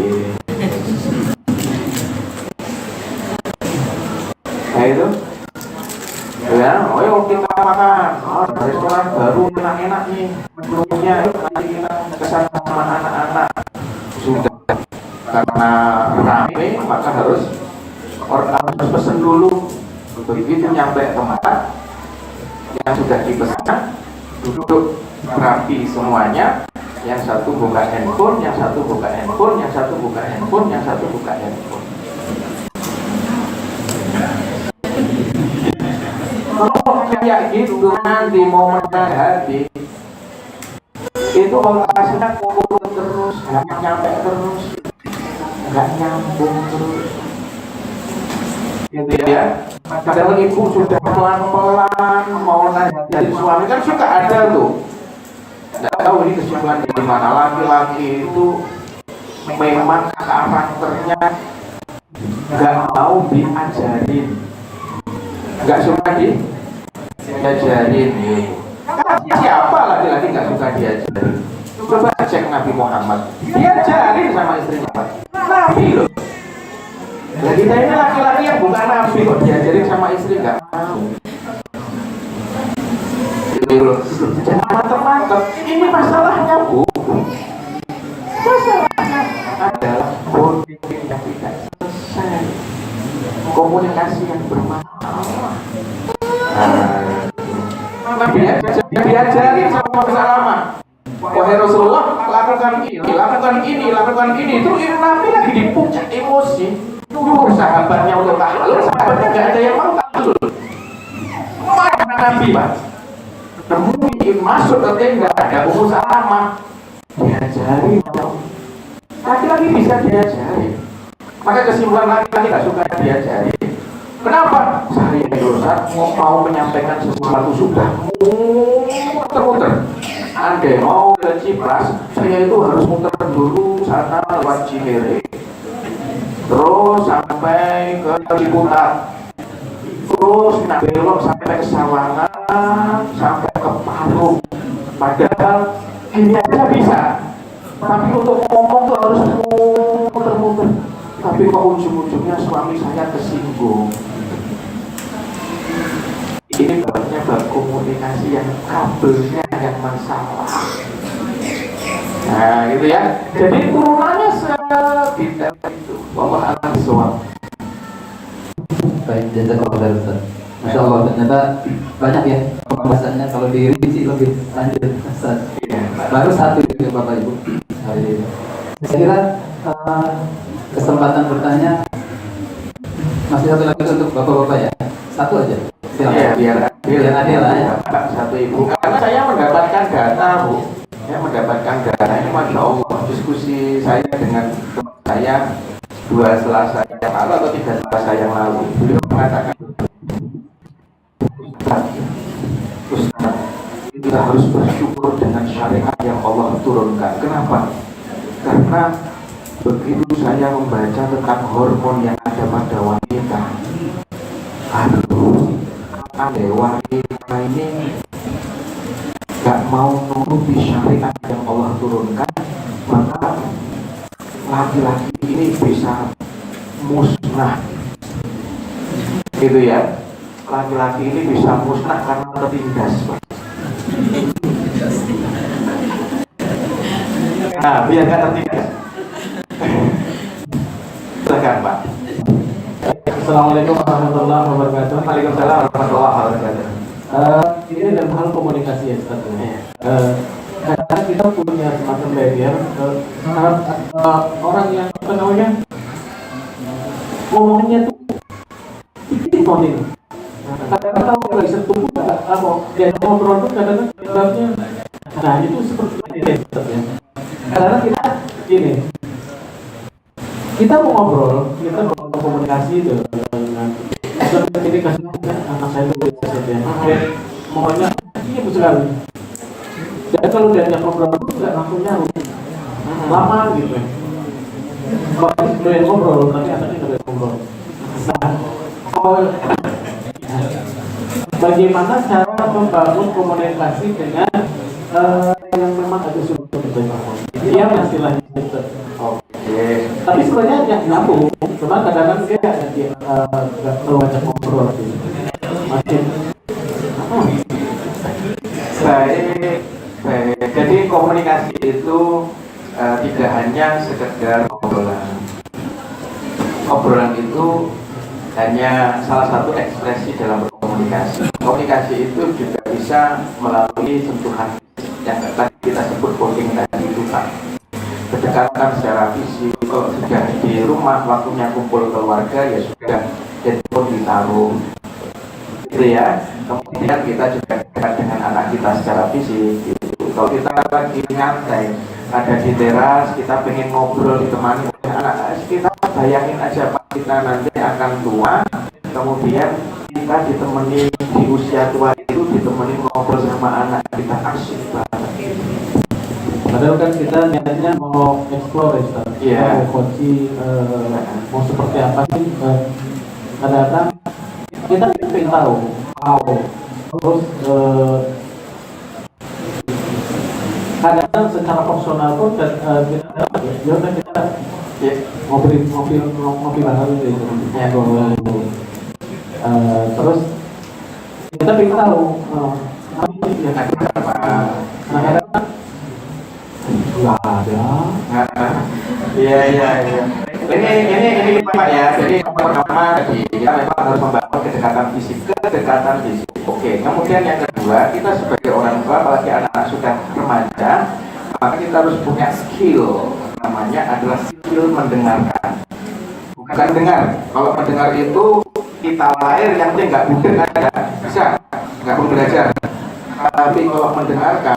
Nah itu, ya, oh kita makan, restoran baru enak-enak nih, menunya, nanti kita kesana sama anak-anak. Sudah, karena rame maka harus pesen dulu. Begitu nyampe tempat yang sudah dipesan, duduk rapi semuanya. Yang satu buka handphone, yang satu buka handphone, yang satu buka handphone, yang satu buka handphone. Kalau kayak gitu nanti mau menasehati, itu lokasinya kurung terus, nggak nyampe terus, nggak nyambung terus. Gitu ya. Padahal ibu sudah pelan-pelan mau nasihati suami, kan suka ada tuh. Nggak tahu ini kesimpulan dari mana, laki-laki itu memang karakternya nggak mau diajarin, nggak suka diajarin gitu. Siapa laki-laki nggak suka diajarin? Coba cek Nabi Muhammad, diajarin sama istrinya Pak, Nabi loh. Nah, kita ini laki-laki yang bukan Nabi kok diajarin sama istri nggak mau. Jangan mantep-mantep. Ini masalahnya, Bu. Masalahnya adalah bonding yang tidak selesai, komunikasi yang bermasalah. Diajarin sama Salama, wahai Rasulullah, lakukan ini. Itu Nabi lagi di puncak emosi. Nyuruh sahabatnya untuk tahlul, sahabatnya nggak ada yang mau tahlul. Mana Nabi, Pak? Mungkin masuk ke tenda ada Ummu Salamah, diajari laki-laki bisa diajari. Maka kesimpulan laki-laki nggak suka diajari. Kenapa? Saya itu mau menyampaikan sesuatu sudah muter-muter. Andai mau ke Cipras, saya itu harus muter dulu sana lewat Cinere, terus sampai ke Ciputat, terus nak belok sampai ke Sawangan, sampai ke Parung. Padahal ini aja bisa, tapi untuk ngomong tuh harus muter-muter. Tapi kok ujung-ujungnya suami saya tersinggung. Ini sebabnya berkomunikasi yang kabelnya yang masalah. Nah gitu ya. Jadi turunannya sedetail itu. Wallah a'lam bishawab. Baik, jazakallahu khairan. Masya Allah, ternyata banyak ya pembahasannya. Kalau dirinci lebih lanjut, Ustaz. Baru satu itu Bapak Ibu hari ini. Saya kira kesempatan bertanya masih satu lagi untuk Bapak-Bapak ya. Satu aja. Iya, biar adil lah ya. Satu Ibu. Karena saya mendapatkan data, Bu. Saya mendapatkan data ini, Masya Allah, diskusi saya dengan teman saya 2 Selasa yang lalu atau 3 Selasa yang lalu. Beliau mengatakan, Ustaz, kita harus bersyukur dengan syariat yang Allah turunkan. Kenapa? Karena begitu saya membaca tentang hormon yang ada pada wanita, aduh, wanita ini gak mau nuruti syariat yang Allah turunkan, maka laki-laki ini bisa musnah. Gitu ya, laki-laki ini bisa musnah karena tertindas. Nah, biar gak tertindas. Silakan Pak. Assalamualaikum warahmatullahi wabarakatuh. Waalaikumsalam warahmatullahi wabarakatuh. Ini dalam hal komunikasi ya Ustaz. Kadang kita punya semacam barrier orang yang apa namanya ngomongnya tuh dikit-dikit. Kadang-kadang kalau lagi setuju apa dia ngobrol tuh kadang-kadang nah itu seperti ini Ustaz ya. Kadang-kadang kita gini, kita mau ngobrol, kita mau komunikasi dengan ini kasih anak saya itu ya. Pokoknya ini sekali. Dan kalau diajak ngobrol nggak langsung nyaru, lama gitu ya. Kalau dia ngobrol, tapi anaknya nggak ngobrol. Nah, bagaimana cara membangun komunikasi dengan yang memang ada sumber informasi? Dia istilahnya itu. Tapi sebenarnya yang nyambung, cuma kadang-kadang dia nggak perlu ajak ngobrol gitu. Makin baik. Jadi komunikasi itu tidak hanya sekedar obrolan. Obrolan itu hanya salah satu ekspresi dalam berkomunikasi. Komunikasi itu juga bisa melalui sentuhan yang tadi kita sebut bonding tadi itu Pak. Kedekatan secara fisik. Kalau sudah di rumah waktunya kumpul keluarga ya sudah handphone ditaruh gitu ya. Kemudian kita juga dekat dengan anak kita secara fisik gitu. Kalau kita lagi nyantai ada di teras, kita pengen ngobrol ditemani oleh anak, kita bayangin aja Pak, kita nanti akan tua, kemudian kita ditemani di usia tua itu ditemani ngobrol sama anak kita, asik banget. padahal kan kita niatnya mau explore ya Ustaz. Iya. Mau coaching, mau seperti apa sih? Kadang-kadang kita ingin tahu, terus kadang-kadang secara personal pun kita ngopi bareng gitu. Terus kita ingin tahu kadang-kadang nggak ada. Iya. Ini Pak ya. Jadi pertama tadi kita memang harus membangun kedekatan fisik. Oke. Kemudian yang kedua, kita sebagai orang tua, apalagi anak-anak sudah remaja, maka kita harus punya skill. Namanya adalah skill mendengarkan. Bukan dengar. Kalau mendengar itu kita lahir yang penting nggak bukan ada. Bisa nggak perlu belajar. Tapi kalau mendengarkan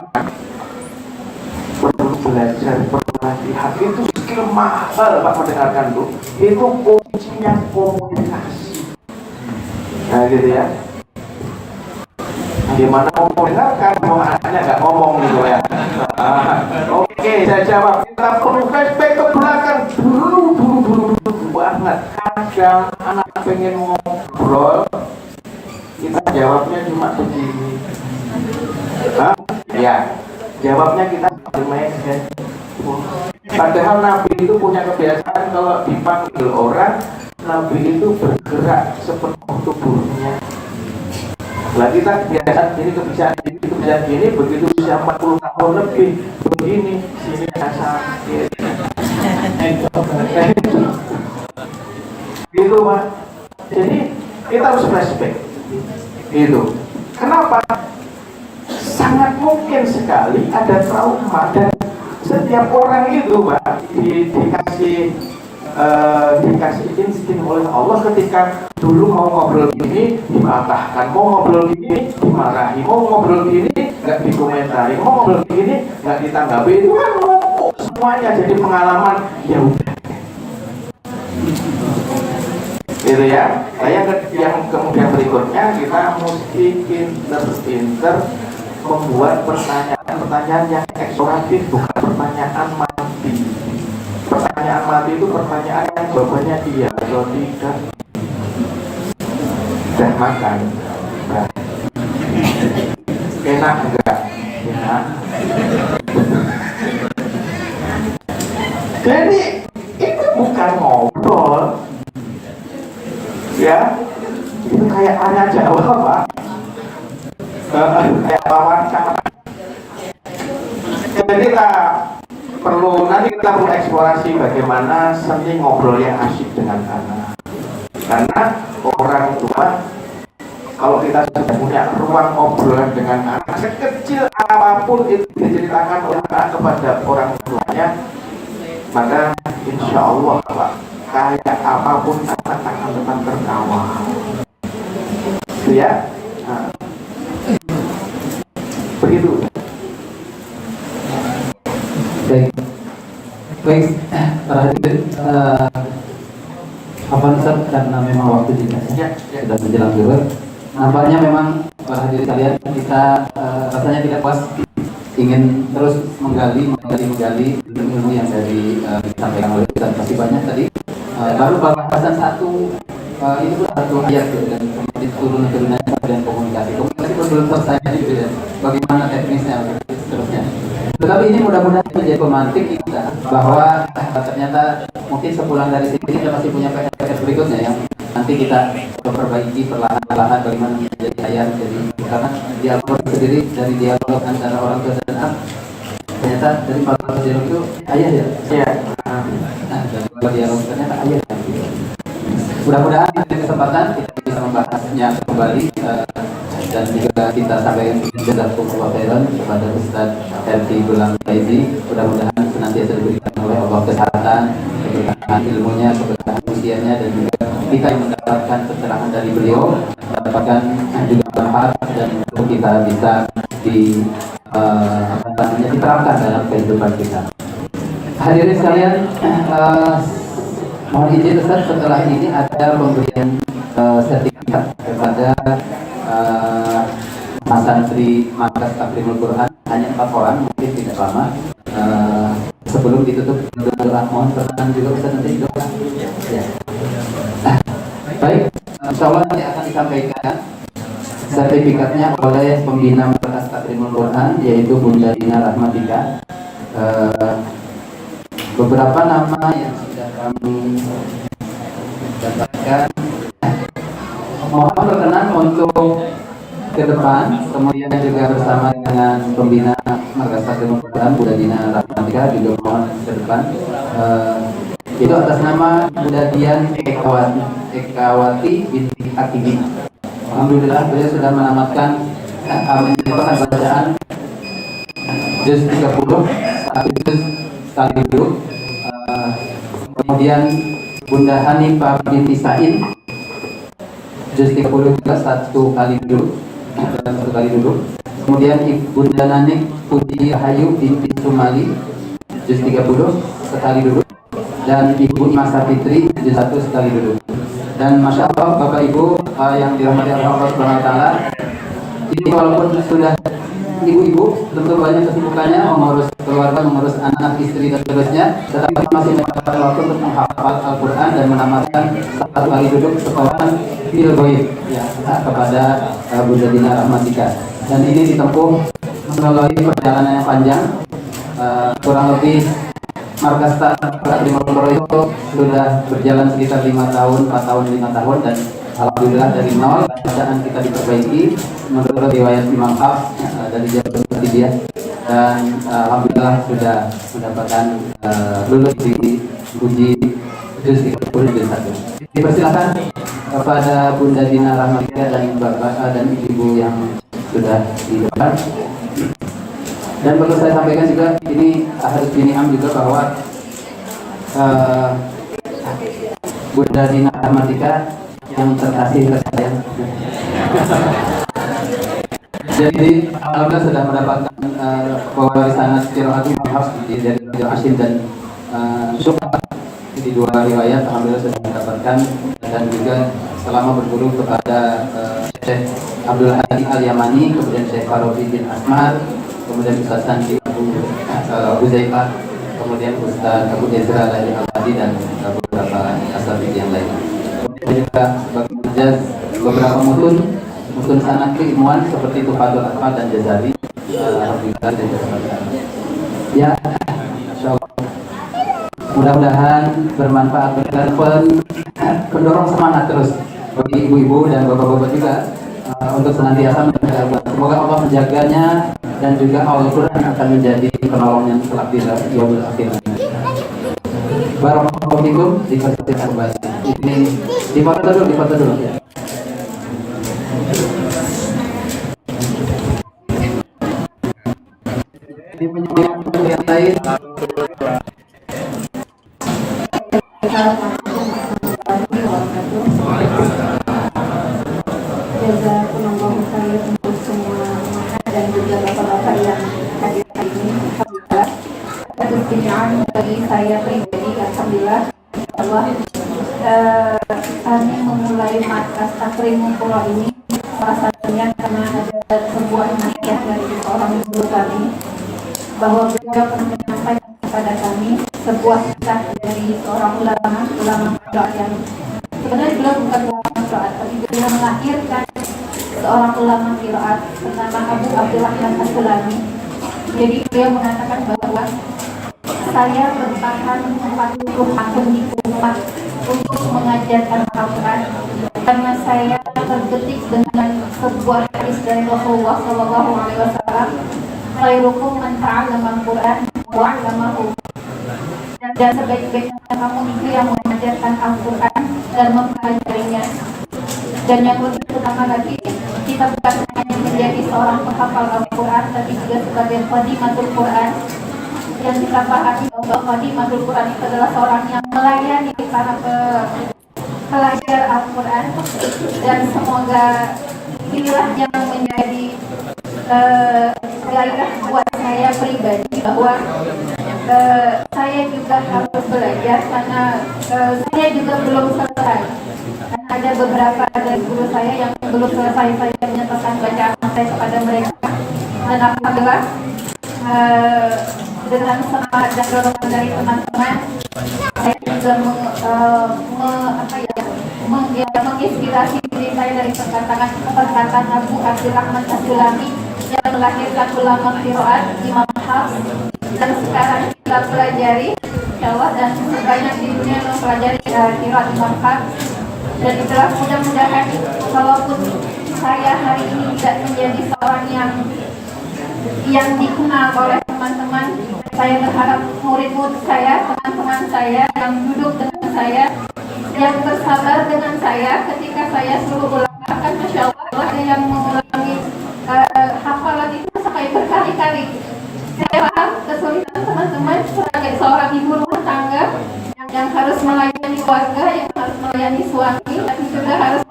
perlu belajar, perlu latihan. Itu skill mahal Pak, mendengarkan tuh. Itu kuncinya komunikasi. Nah gitu ya. Gimana mau mendengarkan, mau anaknya nggak ngomong gitu ya. Oke, saya jawab. Kita perlu flashback ke belakang. Buru banget. Kadang anak pengen ngobrol, kita jawabnya cuma begini. Ya. Jawabnya kita main handphone. Padahal Nabi itu punya kebiasaan kalau dipanggil orang, Nabi itu bergerak sepenuh tubuhnya. Lah kita kebiasaan gini, begitu usia 40 tahun lebih begini, sini sakit. Gitu Pak. Jadi kita harus flashback. Itu. Kenapa? Sangat mungkin sekali ada trauma dan setiap orang itu, Pak, dikasih insting oleh Allah ketika dulu mau ngobrol gini dipatahkan, mau ngobrol gini dimarahi, mau ngobrol gini nggak dikomentari, mau ngobrol gini nggak ditanggapi. Itu kan numpuk semuanya jadi pengalaman. Ya udah, gitu ya. Yang kemudian berikutnya kita mesti pinter-pinter membuat pertanyaan yang eksploratif, bukan pertanyaan mati. Pertanyaan mati itu pertanyaan yang jawabannya iya atau tidak. Udah makan? Udah. Enak enggak? Enak. Jadi itu bukan ngobrol, ya. Itu kayak tanya jawab, Pak. Kayak wawancara. Jadi nanti kita perlu eksplorasi bagaimana seni ngobrol yang asyik dengan anak. Karena orang tua, kalau kita sudah punya ruang obrolan dengan anak, sekecil apapun itu diceritakan oleh anak kepada orang tuanya, maka insya Allah, Pak, kayak apapun anak akan tetap tertawa. Itu ya. Nah, begitu. Baik, para hadirin, apa Ustaz, karena memang waktu juga sudah menjelang zuhur. Nampaknya memang para hadirin sekalian, kita rasanya tidak puas, ingin terus menggali ilmu yang disampaikan oleh Ustaz. Masih banyak tadi. Baru bahasan satu ayat dan kemudian turun-turunannya dan komunikasi belum selesai gitu ya. Bagaimana teknisnya seterusnya. Tetapi ini mudah-mudahan menjadi pemantik kita bahwa ternyata mungkin sepulang dari sini kita masih punya PR berikutnya yang nanti kita perbaiki perlahan-lahan bagaimana menjadi ayat. Jadi karena dialog sendiri dari dialog antara orang tua dan anak, ternyata dari para dialog itu ayat ya. Iya. Nah, dari dialog ternyata ayat. Mudah-mudahan di kesempatan kita bisa membahasnya kembali dan juga kita sampaikan jazakumullah khairan kepada Ustaz Herti Gulam Faizi. Mudah-mudahan senantiasa diberikan oleh Allah kesehatan, keberkahan ilmunya, keberkahan usianya, dan juga kita yang mendapatkan pencerahan dari beliau mendapatkan juga manfaat dan untuk kita bisa diterapkan dalam kehidupan kita. Hadirin sekalian, mohon izin Ustaz, setelah ini ada pemberian sertifikat kepada Mas Santri Markas Taklimul Quran, hanya 4 orang, mungkin tidak lama. Sebelum ditutup doa, mohon perkenan juga Ustaz nanti doa. Ya. Baik, insya Allah nanti akan disampaikan sertifikatnya oleh pembina Markas Taklimul Quran, yaitu Bunda Dina Rahmatika. Beberapa nama yang sudah kami dapatkan, mohon berkenan untuk ke depan, kemudian juga bersama dengan pembina Markas Taklimul Quran Bunda Dina Rahmatika juga mohon ke depan. Itu atas nama Bunda Dian Ekawati binti Akibi. Alhamdulillah beliau sudah menamatkan bacaan juz 30 satu juz sekali duduk. Kemudian Bunda Hanifah binti Sain juz 30 juga satu kali duduk. Kemudian Bunda Nanik Puji Rahayu binti Sumali juz 30 sekali duduk, dan Ibu Masa Fitri juz 1 sekali duduk. Dan Masya Allah Bapak Ibu yang dirahmati Allah Subhanahu wa Ta'ala, ini walaupun sudah ibu-ibu tentu banyak kesibukannya mengurus keluarga, mengurus anak, istri dan seterusnya, tetapi masih mendapatkan waktu untuk menghafal Al-Quran dan menamatkan satu kali duduk sekolah fil ghaib ya kepada Bunda Dina Rahmatika. Dan ini ditempuh melalui perjalanan yang panjang, kurang lebih Markas Taklimul Quran itu sudah berjalan sekitar 5 tahun, 4 tahun, 5 tahun, dan alhamdulillah dari nol bacaan kita diperbaiki menurut riwayat Imam Hafs dari Jabir dia, dan alhamdulillah sudah mendapatkan lulus di uji juz 30 juz 1. Dipersilakan kepada Bunda Dina Rahmatika dan Bapak dan Ibu yang sudah di depan. Dan perlu saya sampaikan juga, ini harus diniam juga bahwa Bunda Dina Rahmatika yang terkasih saya. Jadi alhamdulillah sudah mendapatkan pewarisan qiraatul Hafs dari Asyim dan Syu'bah di dua riwayat, alhamdulillah sudah mendapatkan. Dan juga selama berguru kepada Syekh Abdul Hadi Al-Yamani, kemudian Syekh Farabi bin Asmar, kemudian Ustaz Santi Abu Huzaifah, kemudian Ustaz Abu Ezra Al-Hadi dan beberapa asatidz yang lain. Kemudian juga sebagai majaz beberapa mutun sanad keilmuan seperti Tufatul Atfal dan Jazari. Alhamdulillah dan ya, insyaallah mudah-mudahan bermanfaat, pendorong semangat terus bagi ibu-ibu dan bapak-bapak juga untuk senantiasa menjaga Al-Quran. Semoga Allah menjaganya dan juga Al-Quran akan menjadi penolong yang kelak di yaumul akhir. Barakallahu fikum, dipersilakan kembali. Ini dipoto dulu ya. Di penyanyi yang lain. Jazakumullah khairan untuk semua dan juga bapak-bapak yang hadir hari ini. Alhamdulillah atas binaan bagi saya pribadi, alhamdulillah Allah kami memulai markas Takrimul Qura ini salah satunya karena ada sebuah nasihat dari seorang guru kami bahwa beliau pernah menyampaikan kepada kami sebuah kisah dari seorang ulama yang sebenarnya beliau bukan ulama qiraat, tapi beliau melahirkan seorang ulama qiraat bernama Abu Abdurrahman As-Sulami. Jadi beliau mengatakan bahwa saya bertahan 40 tahun di Kufah untuk mengajarkan Al-Quran karena saya tergetik dengan sebuah hadis dari Rasulullah SAW, khairukum man ta'allama al-Quran wa 'allamahu. Dan sebaik-baiknya kamu itu yang mengajarkan Al-Quran dan mempelajarinya. Dan yang lebih utama lagi, kita bukan hanya menjadi seorang penghafal Al-Quran, tapi juga sebagai khadimatul Quran. Yang kita pahami bahwa khadimatul Quran itu adalah seorang yang melayani para pelajar Al-Quran. Dan semoga inilah yang menjadi gairah buat saya pribadi bahwa saya juga harus belajar karena saya juga belum selesai. Dan ada beberapa dari guru saya yang belum selesai saya menyatakan bacaan saya kepada mereka. Dan alhamdulillah dengan semangat dan dorongan dari teman-teman, saya juga menginspirasi diri saya dari perkataan Abu Abdurrahman As-Sulami yang melahirkan ulama qiraat Imam Hafs, dan sekarang kita pelajari insyaallah dan banyak di dunia mempelajari qiraat Imam Hafs. Dan itulah mudah-mudahan walaupun saya hari ini tidak menjadi seorang yang dikenal oleh teman-teman, saya berharap murid-murid saya, teman-teman saya yang duduk dengan saya, yang bersabar dengan saya ketika saya suruh ulang, kan Masya Allah ada yang mengulangi hafalan itu sampai berkali-kali. Saya paham kesulitan teman-teman sebagai seorang ibu rumah tangga yang harus melayani keluarga, yang harus melayani suami, tapi juga harus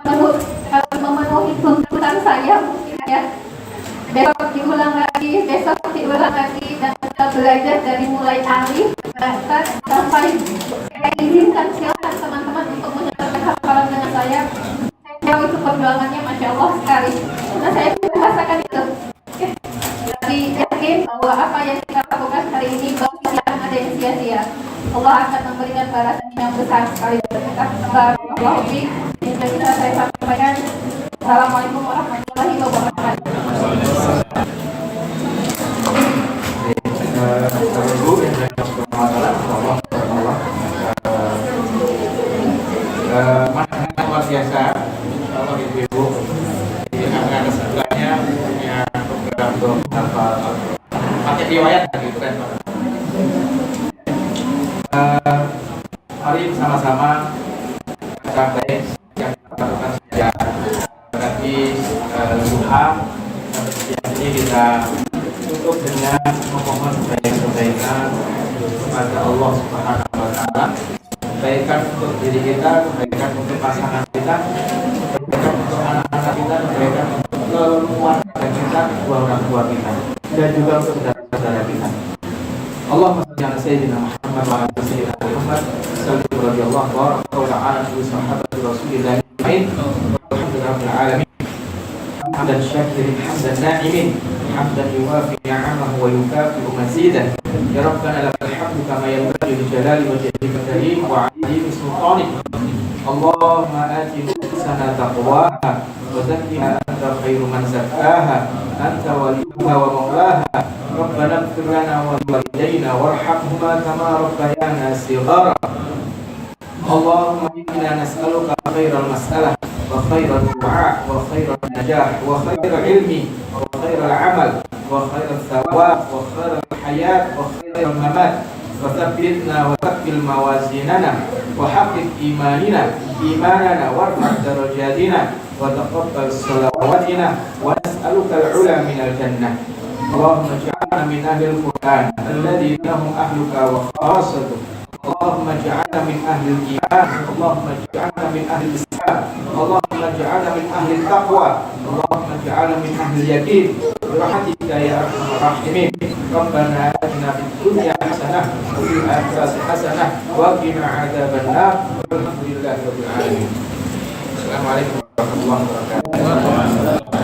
memenuhi tuntutan saya mungkin ya. Besok diulang lagi, dan kita belajar dari mulai alif sampai saya izinkan silakan teman-teman untuk menyelesaikan hafalan dengan saya. Saya tahu itu perjuangannya Masya Allah sekali. Nah saya pun merasakan itu. Jadi yakin bahwa apa yang kita lakukan hari ini tidak akan ada yang sia-sia. Allah akan memberikan balasan yang besar sekali untuk kita. Barakallahu fiik. Yang bisa saya sampaikan. Assalamualaikum warahmatullahi wabarakatuh. Ibu yang bermasalah, manfaat luar biasa, Allah ibu-ibu. Ini akan sebelahnya punya program pakai riwayat gitu kan. Mari sama sama-sama cara baik yang kita lakukan sejak berarti duha ini kita tutup dengan memohon kebaikan kepada Allah Subhanahu wa taala, kebaikan untuk diri kita, kebaikan untuk pasangan kita, kebaikan untuk anak-anak kita, kebaikan untuk keluarga kita, kedua orang tua kita, dan juga untuk saudara-saudara kita. Allahumma shalli ala sayyidina Muhammad wa ala sayyidina Muhammad sallallahu radhiyallahu wa ta'ala an sahabati Rasulillah walhamdulillahil alamin. Hamdan syakirin hamdan na'imin hamdan yuwafi ni'amahu wa yukafi'u mazidah. Ya Rabbana lakal hamdu kama yanbaghi li jalali wajhika karim wa 'azimi sultanik. Allahumma ati nufusana taqwaha wa zakkiha anta khairu man zakkaha anta waliyuha wa maulaha. Rabbana ighfir lana wa liwalidayna warhamhuma kama rabbayana shighara. Allahumma inna nas'aluka khairal mas'alah wa khairal du'a wa khairal najah wa khairal ilmi wa khairal amal wa khairal thawab wa khairal hayat wa khairal mamat wa thabbitna wa thabbit mawazinana wa haqiq imanana warfa' darajatina wa taqabbal salawatina wa nas'aluka al-'ula minal jannah. Allahumma ij'alna min ahlil Qur'an alladhina hum ahluka wa khassatuka. Allahumma ij'alna min ahlil iman, Allahumma ij'alna min ahlil islam, Allahumma ij'alna min ahlil taqwa, Allahumma ij'alna min ahlil yaqin bi rahmatika ya arhamar rahimin. Rabbana atina fid dunya hasanah wa fil akhirati hasanah wa qina adzaban nar. Walhamdulillahi rabbil alamin. Assalamualaikum warahmatullahi wabarakatuh.